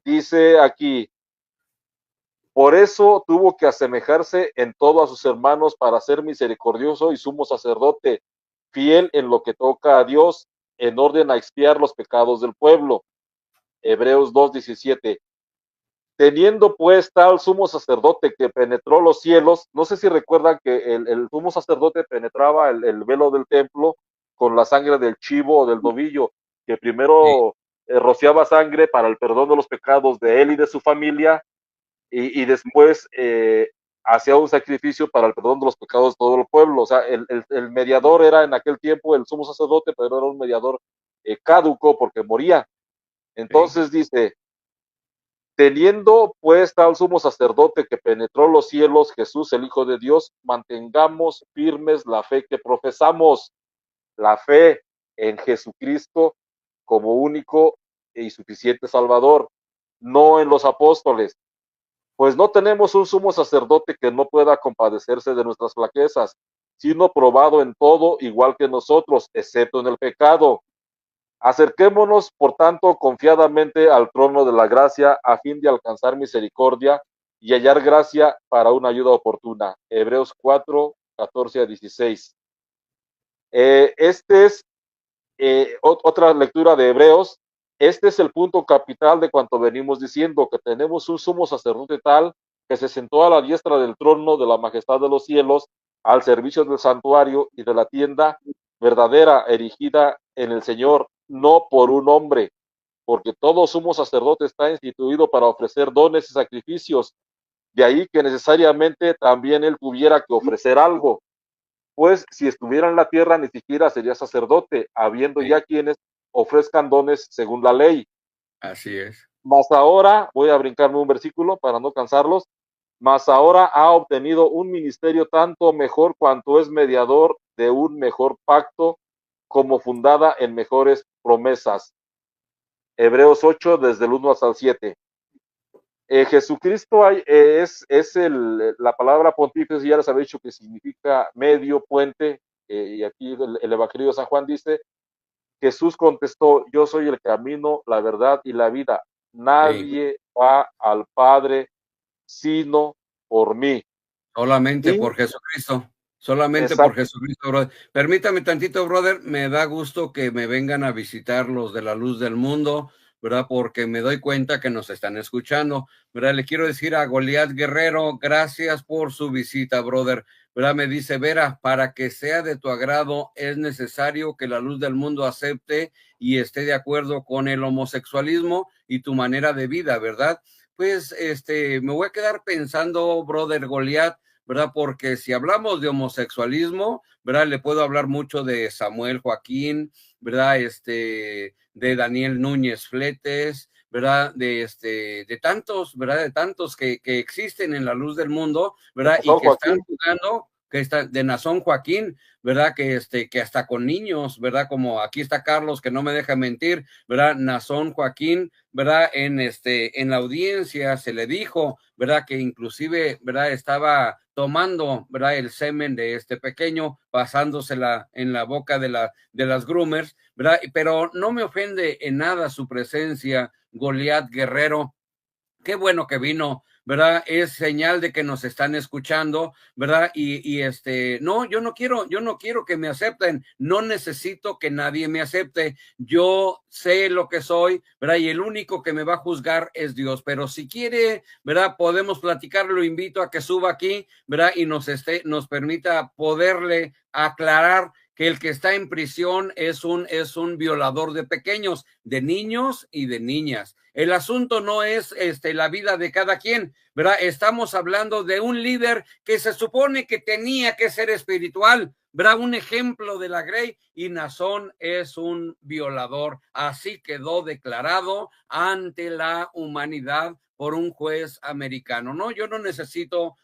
Dice aquí, por eso tuvo que asemejarse en todo a sus hermanos para ser misericordioso y sumo sacerdote, fiel en lo que toca a Dios, en orden a expiar los pecados del pueblo. Hebreos 2:17. Teniendo pues tal sumo sacerdote que penetró los cielos, no sé si recuerdan que el sumo sacerdote penetraba el velo del templo con la sangre del chivo o del novillo, que primero rociaba sangre para el perdón de los pecados de él y de su familia, y después hacía un sacrificio para el perdón de los pecados de todo el pueblo. O sea, el mediador era en aquel tiempo el sumo sacerdote, pero era un mediador caduco porque moría. Entonces dice, teniendo pues tal sumo sacerdote que penetró los cielos, Jesús, el Hijo de Dios, mantengamos firmes la fe que profesamos, la fe en Jesucristo como único y suficiente Salvador, no en los apóstoles. Pues no tenemos un sumo sacerdote que no pueda compadecerse de nuestras flaquezas, sino probado en todo igual que nosotros, excepto en el pecado. Acerquémonos, por tanto, confiadamente al trono de la gracia, a fin de alcanzar misericordia y hallar gracia para una ayuda oportuna. Hebreos 4, 14 a 16. Este es otra lectura de Hebreos. Este es el punto capital de cuanto venimos diciendo, que tenemos un sumo sacerdote tal que se sentó a la diestra del trono de la majestad de los cielos, al servicio del santuario y de la tienda verdadera erigida en el Señor, no por un hombre. porque todo sumo sacerdote está instituido para ofrecer dones y sacrificios. De ahí que necesariamente también él tuviera que ofrecer algo, pues si estuviera en la tierra ni siquiera sería sacerdote, habiendo Sí, ya quienes ofrezcan dones según la ley. así es. Mas ahora, voy a brincarme un versículo para no cansarlos, mas ahora ha obtenido un ministerio tanto mejor cuanto es mediador de un mejor pacto, como fundada en mejores promesas. Hebreos 8, desde el 1 hasta el 7. Jesucristo la palabra pontífice, ya les había dicho que significa medio, puente, y aquí el Evangelio de San Juan dice, Jesús contestó, yo soy el camino, la verdad y la vida. Sí. Nadie va al Padre sino por mí. Solamente Y por Jesucristo. Solamente por exacto, Jesucristo, brother. Permítame tantito, brother. Me da gusto que me vengan a visitar los de la Luz del Mundo, ¿verdad? Porque me doy cuenta que nos están escuchando, ¿verdad? Le quiero decir a Goliat Guerrero, gracias por su visita, brother, ¿verdad? Me dice, Vera, para que sea de tu agrado, es necesario que la Luz del Mundo acepte y esté de acuerdo con el homosexualismo y tu manera de vida, ¿verdad? Pues, me voy a quedar pensando, brother Goliat, ¿verdad? Porque si hablamos de homosexualismo, ¿verdad? Le puedo hablar mucho de Samuel Joaquín, ¿verdad? De Daniel Núñez Fletes, ¿verdad? De tantos, ¿verdad? De tantos que existen en la luz del mundo, ¿verdad? Y San que están Joaquín, jugando, que está de Nazón Joaquín, ¿verdad? Que hasta con niños, ¿verdad? Como aquí está Carlos, que no me deja mentir, ¿verdad? Nazón Joaquín, ¿verdad? En la audiencia se le dijo, ¿verdad? Que inclusive, ¿verdad? Estaba tomando, ¿verdad? El semen de este pequeño, pasándosela en la boca de las groomers, ¿verdad? Pero no me ofende en nada su presencia, Goliat Guerrero. Qué bueno que vino, ¿verdad? Es señal de que nos están escuchando, ¿verdad? No, yo no quiero que me acepten, no necesito que nadie me acepte, yo sé lo que soy, ¿verdad? Y el único que me va a juzgar es Dios, pero si quiere, ¿verdad? Podemos platicar, lo invito a que suba aquí, ¿verdad? Y nos permita poderle aclarar que el que está en prisión es un violador de pequeños, de niños y de niñas. El asunto no es la vida de cada quien, ¿verdad? Estamos hablando de un líder que se supone que tenía que ser espiritual, ¿verdad? Un ejemplo de la Grey, y Nazón es un violador. Así quedó declarado ante la humanidad por un juez americano. No, yo no necesito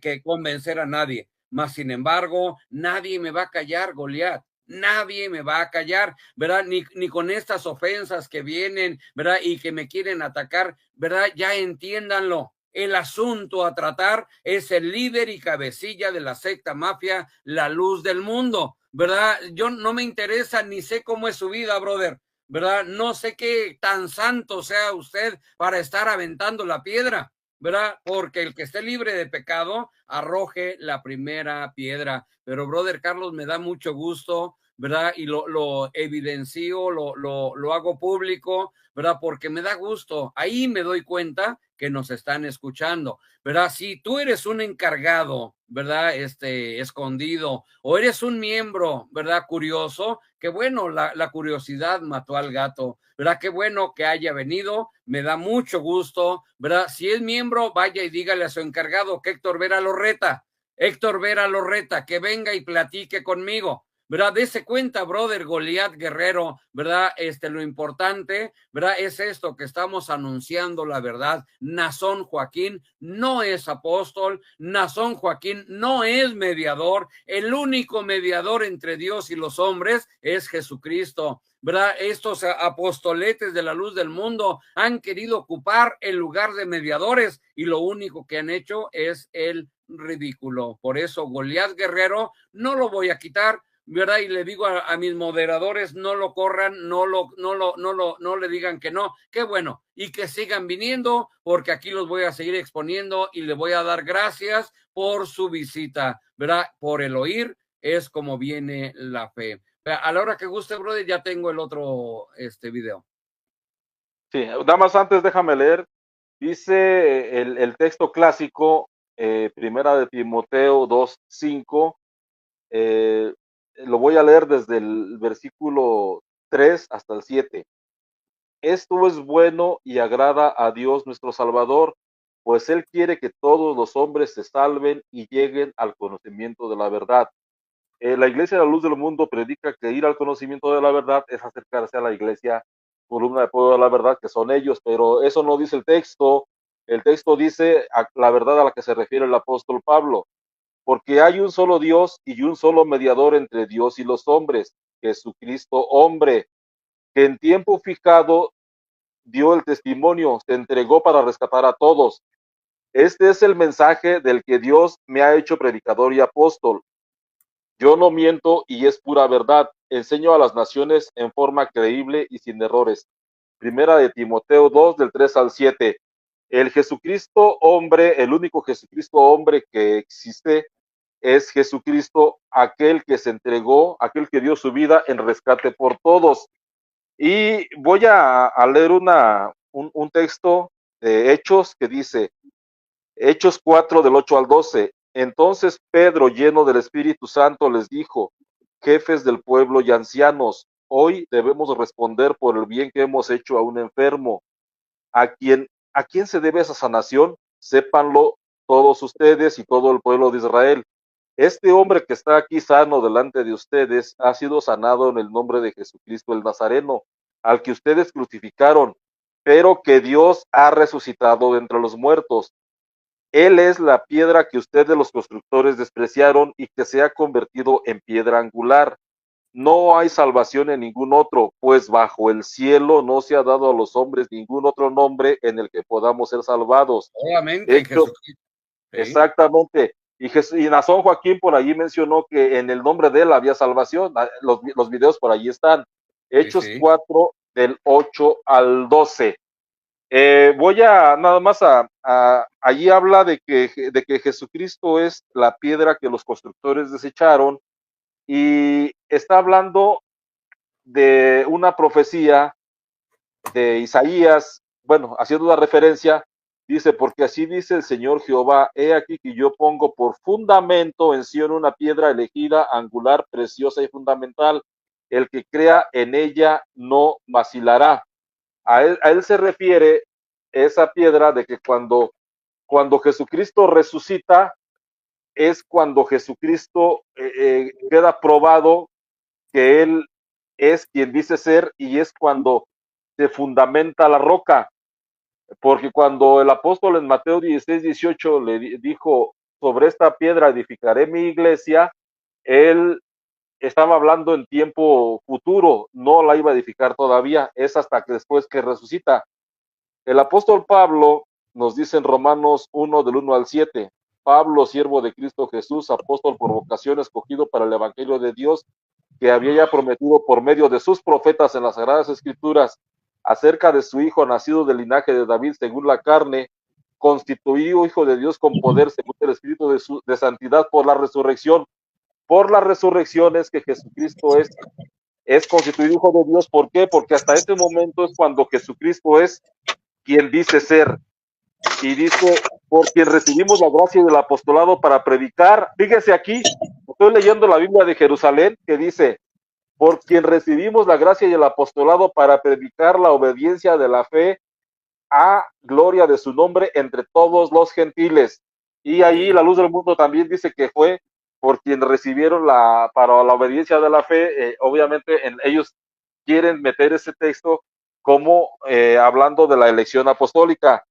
que convencer a nadie. Mas, sin embargo, nadie me va a callar, Goliat. Nadie me va a callar, ¿verdad? Ni con estas ofensas que vienen, ¿verdad? Y que me quieren atacar, ¿verdad? Ya entiéndanlo. El asunto a tratar es el líder y cabecilla de la secta mafia, la Luz del Mundo, ¿verdad? Yo no me interesa ni sé cómo es su vida, brother, ¿verdad? No sé qué tan santo sea usted para estar aventando la piedra, ¿verdad? Porque el que esté libre de pecado, arroje la primera piedra. Pero, brother Carlos, me da mucho gusto, ¿verdad? Y lo evidencio, lo hago público, ¿verdad? Porque me da gusto. Ahí me doy cuenta que nos están escuchando, ¿verdad? Si tú eres un encargado, ¿verdad? Escondido, o eres un miembro, ¿verdad? Curioso, que bueno, la curiosidad mató al gato, ¿verdad? Qué bueno que haya venido, me da mucho gusto, ¿verdad? Si es miembro, vaya y dígale a su encargado que Héctor Vera lo reta, que venga y platique conmigo, ¿verdad? Dese cuenta, brother Goliat Guerrero, ¿verdad? Lo importante, ¿verdad? Es esto que estamos anunciando la verdad. Nazón Joaquín no es apóstol, Nazón Joaquín no es mediador, el único mediador entre Dios y los hombres es Jesucristo, ¿verdad? Estos apostoletes de la Luz del Mundo han querido ocupar el lugar de mediadores y lo único que han hecho es el ridículo. Por eso Goliat Guerrero no lo voy a quitar, ¿verdad? Y le digo a mis moderadores, no lo corran, no le digan que no, qué bueno, y que sigan viniendo, porque aquí los voy a seguir exponiendo y le voy a dar gracias por su visita, ¿verdad? Por el oír es como viene la fe. A la hora que guste, brother, ya tengo el otro video. sí, nada más antes déjame leer, dice el texto clásico, primera de Timoteo 2:5, lo voy a leer desde el versículo 3 hasta el 7. esto es bueno y agrada a Dios nuestro Salvador, pues Él quiere que todos los hombres se salven y lleguen al conocimiento de la verdad. La Iglesia de la Luz del Mundo predica que ir al conocimiento de la verdad es acercarse a la Iglesia, columna de pueblo de la verdad, que son ellos, pero eso no dice el texto. El texto dice la verdad a la que se refiere el apóstol Pablo, porque hay un solo Dios y un solo mediador entre Dios y los hombres, Jesucristo hombre, que en tiempo fijado dio el testimonio, se entregó para rescatar a todos. Este es el mensaje del que Dios me ha hecho predicador y apóstol. Yo no miento y es pura verdad. Enseño a las naciones en forma creíble y sin errores. Primera de Timoteo 2, del 3 al 7. El Jesucristo hombre, el único Jesucristo hombre que existe, es Jesucristo, aquel que se entregó, aquel que dio su vida en rescate por todos. Y voy a leer un texto de Hechos que dice, Hechos 4 del 8 al 12. Entonces Pedro, lleno del Espíritu Santo, les dijo, jefes del pueblo y ancianos, hoy debemos responder por el bien que hemos hecho a un enfermo. ¿A quién se debe esa sanación? Sépanlo todos ustedes y todo el pueblo de Israel. Este hombre que está aquí sano delante de ustedes ha sido sanado en el nombre de Jesucristo el Nazareno, al que ustedes crucificaron, pero que Dios ha resucitado de entre los muertos. Él es la piedra que ustedes los constructores despreciaron y que se ha convertido en piedra angular. No hay salvación en ningún otro, pues bajo el cielo no se ha dado a los hombres ningún otro nombre en el que podamos ser salvados. Solamente en Jesucristo. Sí. Exactamente. Y Nazón Joaquín por allí mencionó que en el nombre de él había salvación. Los videos por allí están. Hechos sí. 4 del 8 al 12. Voy a nada más allí habla de que Jesucristo es la piedra que los constructores desecharon y está hablando de una profecía de Isaías, bueno, haciendo una referencia, dice, porque así dice el Señor Jehová, he aquí que yo pongo por fundamento en Sion una piedra elegida, angular, preciosa y fundamental, el que crea en ella no vacilará. A él se refiere esa piedra de que cuando Jesucristo resucita, es cuando Jesucristo queda probado que Él es quien dice ser y es cuando se fundamenta la roca. Porque cuando el apóstol en Mateo 16, 18 le dijo, sobre esta piedra edificaré mi iglesia, él estaba hablando en tiempo futuro, no la iba a edificar todavía, es hasta que después que resucita. El apóstol Pablo nos dice en Romanos 1, del 1 al 7, Pablo, siervo de Cristo Jesús, apóstol por vocación, escogido para el evangelio de Dios, que había ya prometido por medio de sus profetas en las Sagradas Escrituras, acerca de su Hijo, nacido del linaje de David según la carne, constituido Hijo de Dios con poder según el Espíritu de santidad por la resurrección. Por la resurrección es que Jesucristo es constituido Hijo de Dios. ¿Por qué? Porque hasta este momento es cuando Jesucristo es quien dice ser. Y dice, por quien recibimos la gracia del apostolado para predicar. Fíjese aquí, estoy leyendo la Biblia de Jerusalén, que dice, por quien recibimos la gracia y el apostolado para predicar la obediencia de la fe a gloria de su nombre entre todos los gentiles. Y ahí la luz del mundo también dice que fue por quien recibieron para la obediencia de la fe. Obviamente ellos quieren meter ese texto como hablando de la elección apostólica.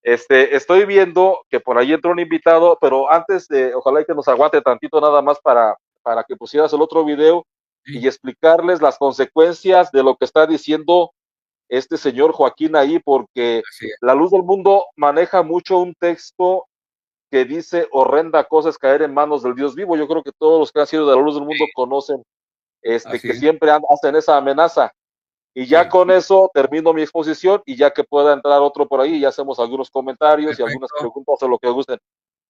Estoy viendo que por ahí entró un invitado, pero antes ojalá que nos aguante tantito nada más para que pusieras el otro video y explicarles las consecuencias de lo que está diciendo este señor Joaquín ahí, porque la luz del mundo maneja mucho un texto que dice horrenda cosa es caer en manos del Dios vivo. Yo creo que todos los que han sido de la luz del mundo conocen que siempre hacen esa amenaza. Y ya con eso termino mi exposición y ya que pueda entrar otro por ahí, ya hacemos algunos comentarios. Perfecto. Y algunas preguntas o lo que gusten.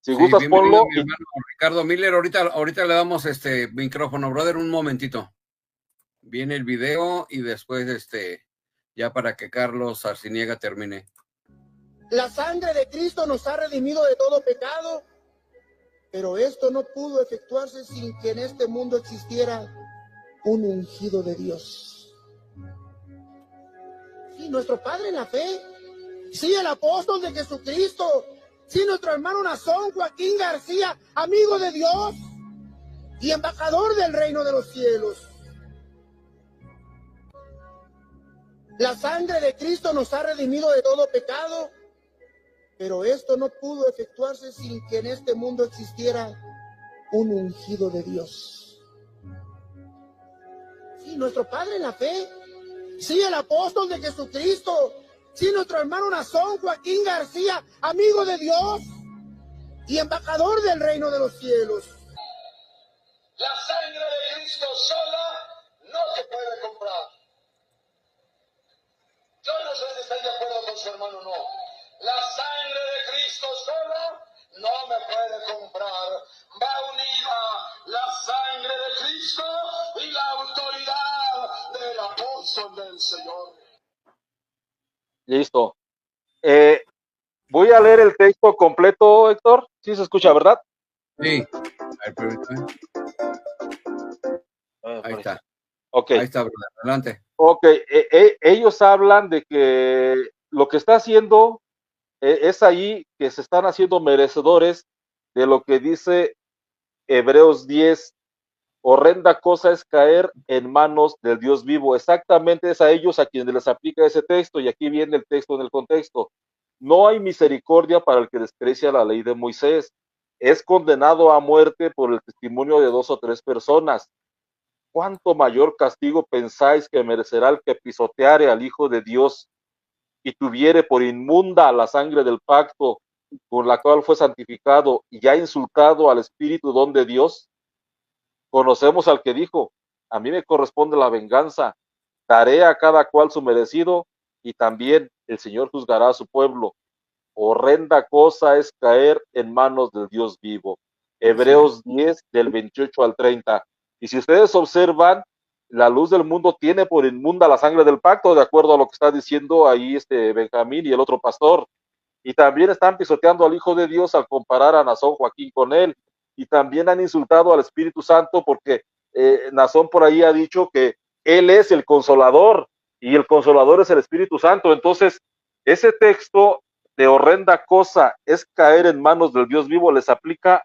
Si gustas, ponlo. Mi hermano Ricardo Miller, ahorita le damos micrófono, brother, un momentito. Viene el video y después ya para que Carlos Arciniega termine. La sangre de Cristo nos ha redimido de todo pecado, pero esto no pudo efectuarse sin que en este mundo existiera un ungido de Dios. Sí, nuestro padre en la fe. Sí, el apóstol de Jesucristo. Sí, nuestro hermano Nazón Joaquín García, amigo de Dios y embajador del reino de los cielos. La sangre de Cristo nos ha redimido de todo pecado, pero esto no pudo efectuarse sin que en este mundo existiera un ungido de Dios. Sí, nuestro padre en la fe. Sí, el apóstol de Jesucristo. Sí, nuestro hermano Nazón Joaquín García, amigo de Dios y embajador del reino de los cielos. La sangre de Cristo sola no se puede comprar. Yo no sé si están de acuerdo con su hermano o no. La sangre de Cristo sola no me puede comprar. Va unida la sangre de Cristo y la autoridad del apóstol del Señor. Listo. Voy a leer el texto completo, Héctor. Sí se escucha, ¿verdad? Sí. A ver, permítame. Ahí está. Ok. Ahí está, brother. Adelante. Ok. Ellos hablan de que lo que está haciendo es ahí que se están haciendo merecedores de lo que dice Hebreos 10. Horrenda cosa es caer en manos del Dios vivo. Exactamente es a ellos a quienes les aplica ese texto, y aquí viene el texto en el contexto. No hay misericordia para el que desprecia la ley de Moisés. Es condenado a muerte por el testimonio de 2 o 3 personas. ¿Cuánto mayor castigo pensáis que merecerá el que pisoteare al Hijo de Dios y tuviere por inmunda la sangre del pacto con la cual fue santificado y ha insultado al Espíritu don de Dios? Conocemos al que dijo: a mí me corresponde la venganza, daré a cada cual su merecido, y también el Señor juzgará a su pueblo. Horrenda cosa es caer en manos del Dios vivo. Hebreos 10, del 28 al 30. Y si ustedes observan, la luz del mundo tiene por inmunda la sangre del pacto, de acuerdo a lo que está diciendo ahí Benjamín y el otro pastor. Y también están pisoteando al Hijo de Dios al comparar a Nazón Joaquín con él. Y también han insultado al Espíritu Santo, porque Nazón por ahí ha dicho que él es el consolador y el consolador es el Espíritu Santo. Entonces, ese texto de horrenda cosa es caer en manos del Dios vivo les aplica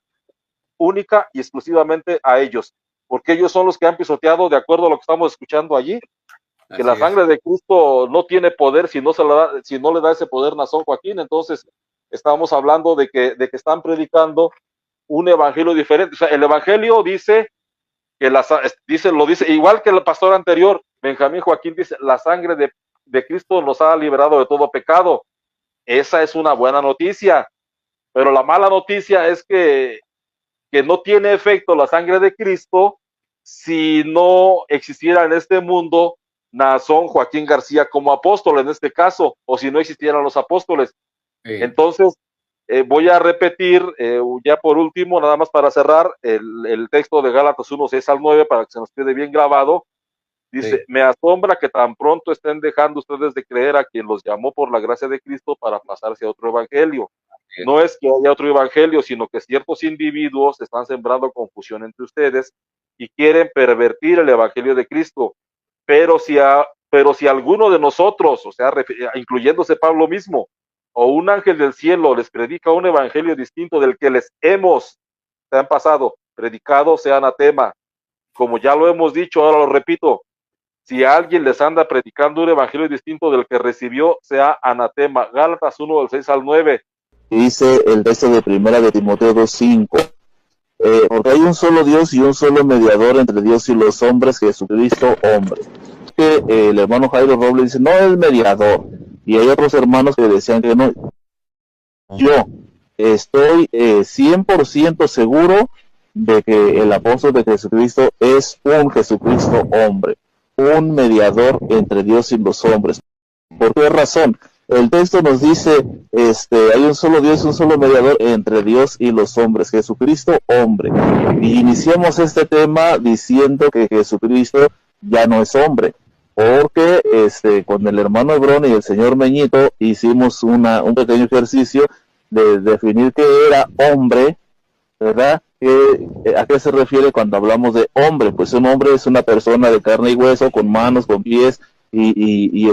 única y exclusivamente a ellos, porque ellos son los que han pisoteado, de acuerdo a lo que estamos escuchando allí, que Así la es. sangre de Cristo no tiene poder si no le da ese poder Nazón Joaquín. Entonces, estamos hablando de que están predicando un evangelio diferente. O sea, el evangelio dice que lo dice igual que el pastor anterior, Benjamín Joaquín, dice: la sangre de Cristo nos ha librado de todo pecado. Esa es una buena noticia, pero la mala noticia es que no tiene efecto la sangre de Cristo si no existiera en este mundo Nazón Joaquín García como apóstol en este caso, o si no existieran los apóstoles. Sí. Entonces, voy a repetir ya por último, nada más para cerrar, el texto de Gálatas 1, 6 al 9, para que se nos quede bien grabado. Dice: Sí. me asombra que tan pronto estén dejando ustedes de creer a quien los llamó por la gracia de Cristo para pasarse a otro evangelio. Sí. No es que haya otro evangelio, sino que ciertos individuos están sembrando confusión entre ustedes y quieren pervertir el evangelio de Cristo. Pero si alguno de nosotros, o sea, incluyéndose Pablo mismo, o un ángel del cielo les predica un evangelio distinto del que les hemos, se han pasado, predicado, sea anatema. Como ya lo hemos dicho, ahora lo repito: si alguien les anda predicando un evangelio distinto del que recibió, sea anatema. Gálatas 1, del 6 al 9. Dice el texto de primera de Timoteo 2:5. Porque hay un solo Dios y un solo mediador entre Dios y los hombres, Jesucristo hombre. Que el hermano Jairo Robles dice: no es mediador. Y hay otros hermanos que decían que no. Yo estoy 100% seguro de que el apóstol de Jesucristo es un Jesucristo hombre, un mediador entre Dios y los hombres. ¿Por qué razón? El texto nos dice, hay un solo Dios, un solo mediador entre Dios y los hombres, Jesucristo hombre. Y iniciamos este tema diciendo que Jesucristo ya no es hombre, porque con el hermano Hebrón y el señor Meñito hicimos un pequeño ejercicio de definir qué era hombre, ¿verdad? ¿A qué se refiere cuando hablamos de hombre? Pues un hombre es una persona de carne y hueso, con manos, con pies, y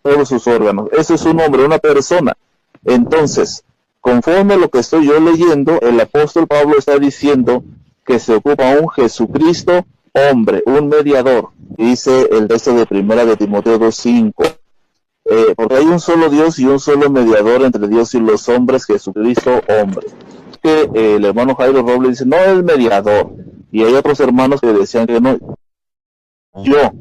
todos sus órganos. Eso es un hombre, una persona. Entonces, conforme a lo que estoy yo leyendo, el apóstol Pablo está diciendo que se ocupa un Jesucristo hombre, un mediador. Dice el texto de primera de Timoteo 2:5. Porque hay un solo Dios y un solo mediador entre Dios y los hombres, Jesucristo hombre. Que el hermano Jairo Robles dice, no es mediador. Y hay otros hermanos que decían que no. Yo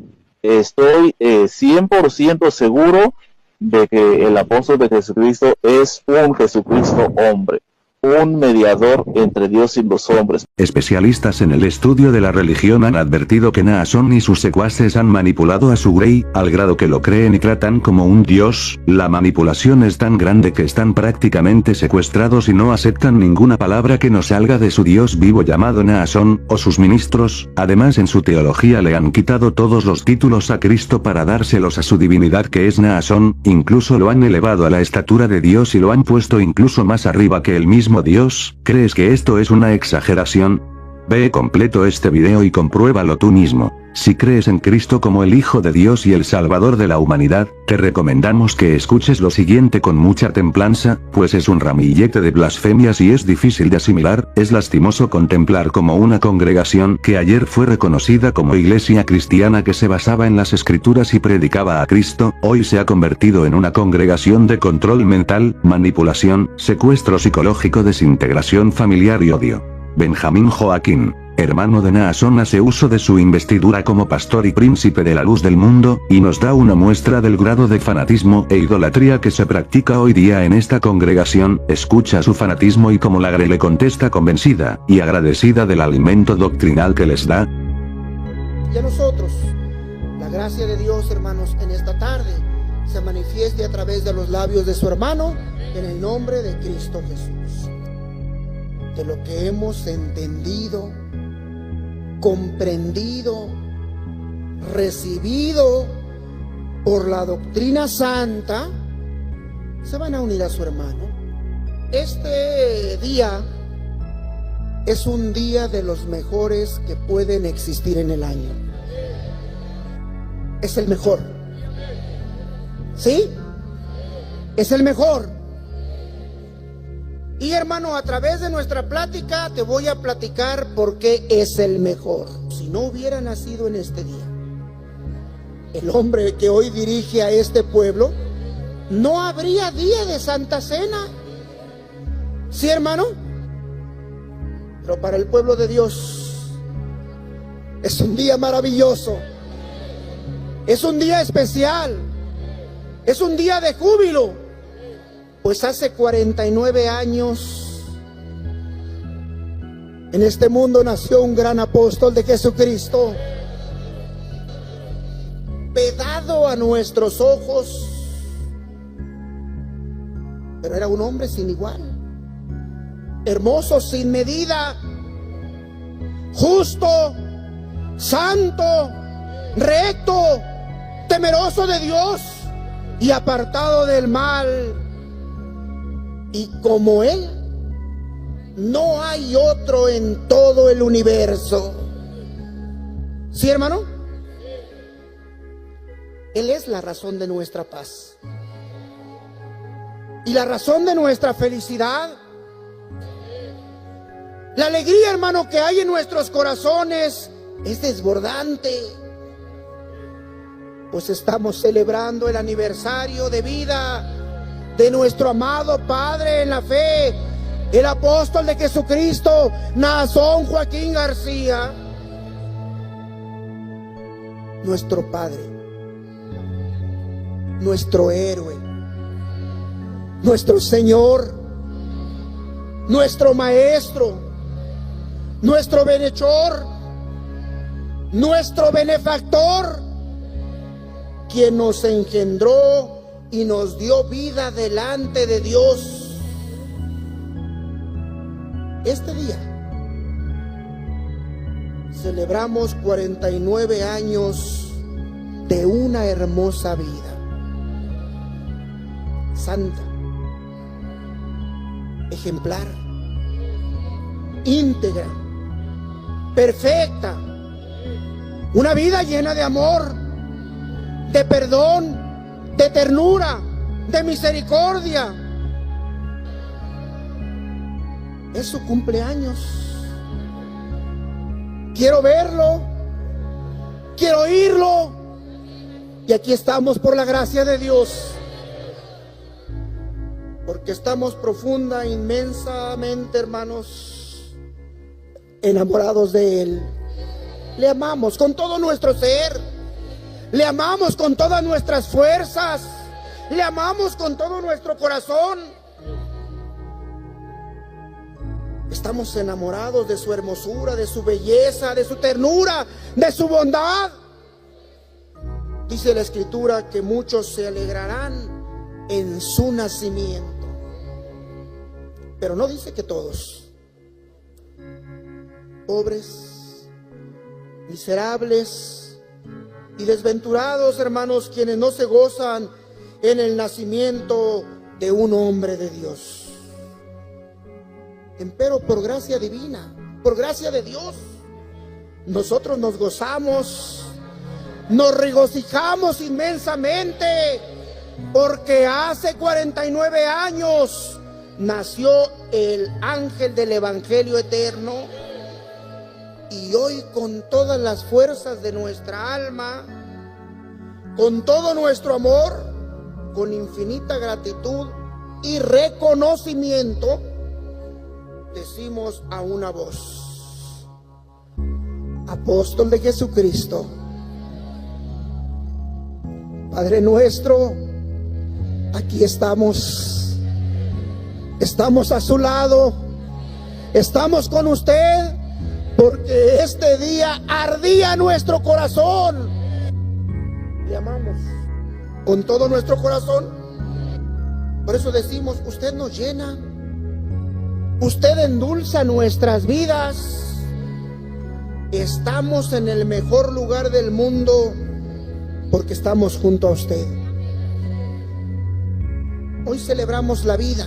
estoy 100% seguro de que el apóstol de Jesucristo es un Jesucristo hombre, un mediador entre Dios y los hombres. Especialistas en el estudio de la religión han advertido que Naasón y sus secuaces han manipulado a su rey, al grado que lo creen y tratan como un dios. La manipulación es tan grande que están prácticamente secuestrados y no aceptan ninguna palabra que no salga de su dios vivo llamado Naasón, o sus ministros. Además, en su teología le han quitado todos los títulos a Cristo para dárselos a su divinidad, que es Naasón. Incluso lo han elevado a la estatura de Dios y lo han puesto incluso más arriba que el mismo Dios. ¿Crees que esto es una exageración? Ve completo este video y compruébalo tú mismo. Si crees en Cristo como el Hijo de Dios y el Salvador de la humanidad, te recomendamos que escuches lo siguiente con mucha templanza, pues es un ramillete de blasfemias y es difícil de asimilar. Es lastimoso contemplar como una congregación que ayer fue reconocida como iglesia cristiana que se basaba en las escrituras y predicaba a Cristo, hoy se ha convertido en una congregación de control mental, manipulación, secuestro psicológico, desintegración familiar y odio. Benjamín Joaquín, hermano de Naasón, hace uso de su investidura como pastor y príncipe de la luz del mundo, y nos da una muestra del grado de fanatismo e idolatría que se practica hoy día en esta congregación. Escucha su fanatismo y cómo la Gre le contesta convencida y agradecida del alimento doctrinal que les da. Y a nosotros, la gracia de Dios, hermanos, en esta tarde se manifieste a través de los labios de su hermano, en el nombre de Cristo Jesús. De lo que hemos entendido, comprendido, recibido por la doctrina santa, se van a unir a su hermano. Este día es un día de los mejores que pueden existir en el año. Es el mejor. ¿Sí? Es el mejor. Y hermano, a través de nuestra plática te voy a platicar por qué es el mejor. Si no hubiera nacido en este día el hombre que hoy dirige a este pueblo, no habría día de Santa Cena. ¿Sí, hermano? Pero para el pueblo de Dios es un día maravilloso, es un día especial, es un día de júbilo. Pues hace 49 años en este mundo nació un gran apóstol de Jesucristo, vedado a nuestros ojos, pero era un hombre sin igual, hermoso sin medida, justo, santo, recto, temeroso de Dios y apartado del mal. Y como Él, no hay otro en todo el universo. ¿Sí, hermano? Él es la razón de nuestra paz y la razón de nuestra felicidad. La alegría, hermano, que hay en nuestros corazones es desbordante, pues estamos celebrando el aniversario de vida de nuestro amado Padre en la fe, el apóstol de Jesucristo, Naasón Joaquín García, nuestro Padre, nuestro héroe, nuestro Señor, nuestro Maestro, nuestro Benhechor, nuestro Benefactor, quien nos engendró y nos dio vida delante de Dios. Este día celebramos 49 años de una hermosa vida, santa, ejemplar, íntegra, perfecta, una vida llena de amor, de perdón, de ternura, de misericordia. Es su cumpleaños. Quiero verlo, quiero oírlo. Y aquí estamos por la gracia de Dios. Porque estamos profunda, inmensamente, hermanos, enamorados de Él. Le amamos con todo nuestro ser. Le amamos con todas nuestras fuerzas. Le amamos con todo nuestro corazón. Estamos enamorados de su hermosura, de su belleza, de su ternura, de su bondad. Dice la Escritura que muchos se alegrarán en su nacimiento. Pero no dice que todos. Pobres, miserables y desventurados, hermanos, quienes no se gozan en el nacimiento de un hombre de Dios. Empero por gracia divina, por gracia de Dios, nosotros nos gozamos, nos regocijamos inmensamente, porque hace 49 años nació el ángel del Evangelio eterno, y hoy con todas las fuerzas de nuestra alma, con todo nuestro amor, con infinita gratitud y reconocimiento, decimos a una voz: Apóstol de Jesucristo, Padre nuestro, aquí estamos. Estamos a su lado, estamos con usted, porque este día ardía nuestro corazón. Le amamos con todo nuestro corazón. Por eso decimos: usted nos llena, usted endulza nuestras vidas. Estamos en el mejor lugar del mundo porque estamos junto a usted. Hoy celebramos la vida.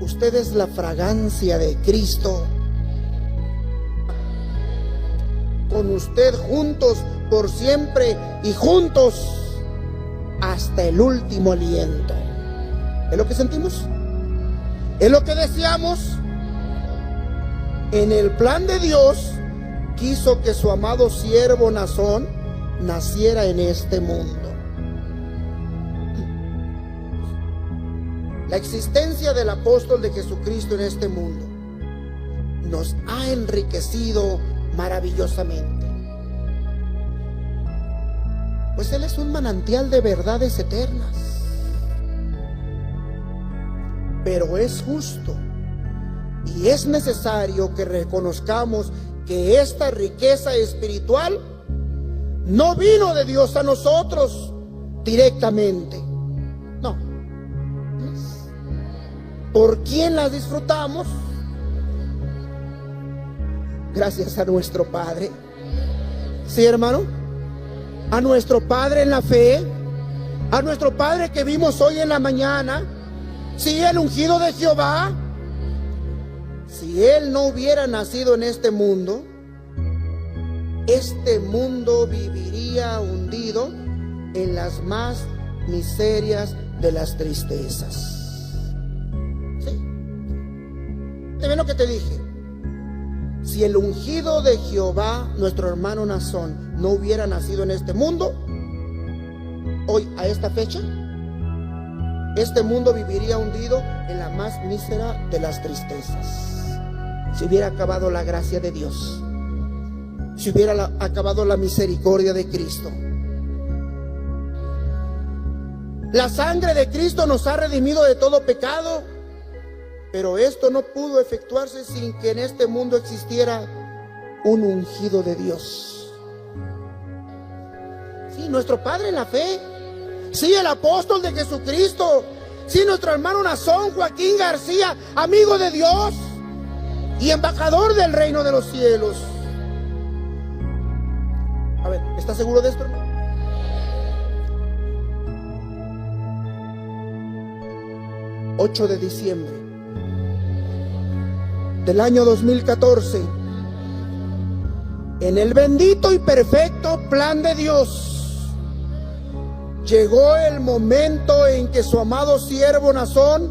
Usted es la fragancia de Cristo. Con usted juntos por siempre y juntos hasta el último aliento. ¿Es lo que sentimos? ¿Es lo que deseamos? En el plan de Dios quiso que su amado siervo Nazón naciera en este mundo. La existencia del apóstol de Jesucristo en este mundo nos ha enriquecido maravillosamente, pues Él es un manantial de verdades eternas. Pero es justo y es necesario que reconozcamos que esta riqueza espiritual no vino de Dios a nosotros directamente. No. ¿Por quién las disfrutamos? Gracias a nuestro Padre. ¿Sí, hermano? A nuestro Padre en la fe, a nuestro Padre que vimos hoy en la mañana. Sí, el ungido de Jehová. Si Él no hubiera nacido en este mundo viviría hundido en las más miserias de las tristezas. ¿Te ven lo que te dije? Si el ungido de Jehová, nuestro hermano Nazón, no hubiera nacido en este mundo, hoy, a esta fecha, este mundo viviría hundido en la más mísera de las tristezas. Si hubiera acabado la gracia de Dios, si hubiera acabado la misericordia de Cristo. La sangre de Cristo nos ha redimido de todo pecado. Pero esto no pudo efectuarse sin que en este mundo existiera un ungido de Dios. Sí, nuestro Padre en la fe. Sí, el apóstol de Jesucristo. Sí, nuestro hermano Nazón Joaquín García, amigo de Dios y embajador del reino de los cielos. A ver, ¿estás seguro de esto, hermano? ...8 de diciembre... del año 2014, en el bendito y perfecto plan de Dios, llegó el momento en que su amado siervo Naasón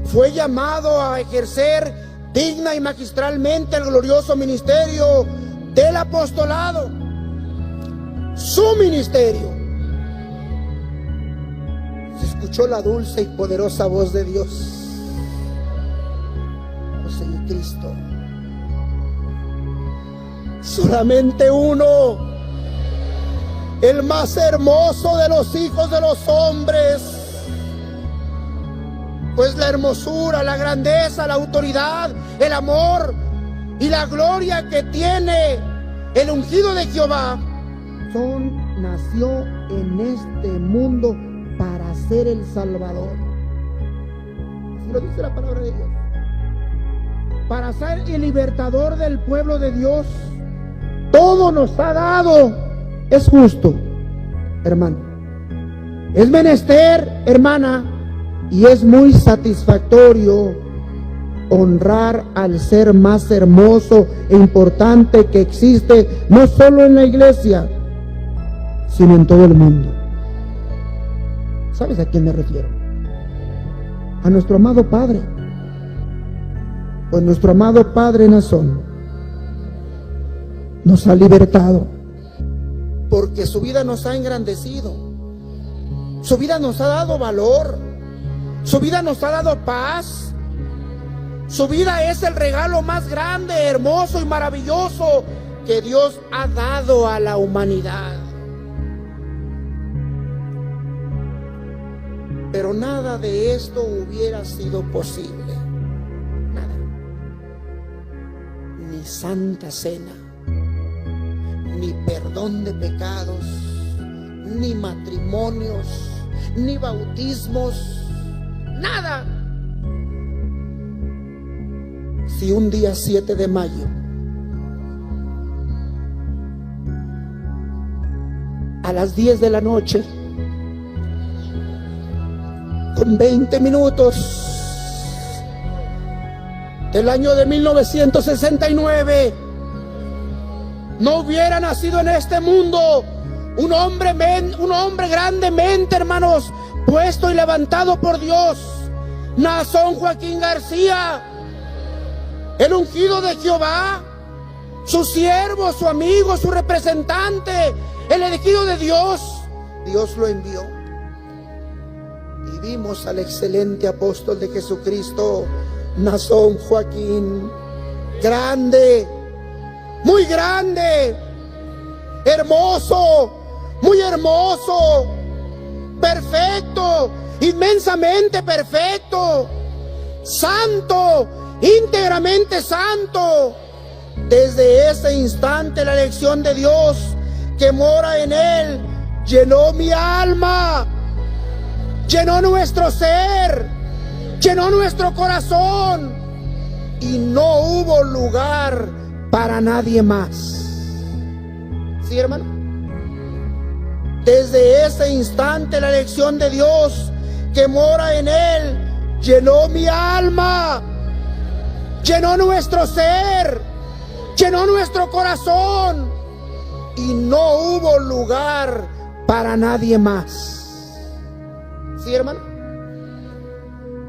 fue llamado a ejercer digna y magistralmente el glorioso ministerio del apostolado, su ministerio. Se escuchó la dulce y poderosa voz de Dios. Pues en Cristo, solamente uno, el más hermoso de los hijos de los hombres, pues la hermosura, la grandeza, la autoridad, el amor y la gloria que tiene el ungido de Jehová, nació en este mundo para ser el Salvador. Así lo dice la palabra de Dios. Para ser el libertador del pueblo de Dios. Todo nos ha dado. Es justo, hermano. Es menester, hermana, y es muy satisfactorio honrar al ser más hermoso e importante que existe, no solo en la iglesia, sino en todo el mundo. ¿Sabes a quién me refiero? A nuestro amado Padre. Pues nuestro amado Padre Naasón nos ha libertado, porque su vida nos ha engrandecido, su vida nos ha dado valor, su vida nos ha dado paz, su vida es el regalo más grande, hermoso y maravilloso que Dios ha dado a la humanidad. Pero nada de esto hubiera sido posible. Nada. Ni Santa Cena, ni perdón de pecados, ni matrimonios, ni bautismos, nada. Si un día 7 de mayo a las 10 de la noche con 20 minutos del año de 1969 no hubiera nacido en este mundo un hombre grandemente, hermanos, puesto y levantado por Dios, Naasón Joaquín García, el ungido de Jehová, su siervo, su amigo, su representante, el elegido de Dios. Dios lo envió. Y vimos al excelente apóstol de Jesucristo, Naasón Joaquín, grande, muy grande, hermoso, muy hermoso, perfecto, inmensamente perfecto, santo, íntegramente santo. Desde ese instante la elección de Dios que mora en él llenó mi alma, llenó nuestro ser, llenó nuestro corazón, y no hubo lugar para nadie más. ¿Sí, hermano? Desde ese instante la elección de Dios que mora en él llenó mi alma, llenó nuestro ser, llenó nuestro corazón, y no hubo lugar para nadie más. ¿Sí, hermano?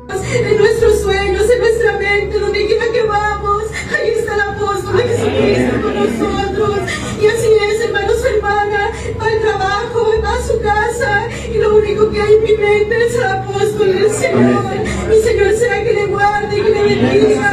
En nuestros sueños, en nuestra mente, donde quiera que vamos, ahí está el apóstol de Jesucristo con nosotros. Y así es, hermano, su hermana, va al trabajo, va a su casa, y lo único que hay en mi mente es el apóstol del Señor. Mi Señor será que le guarde, que le bendiga,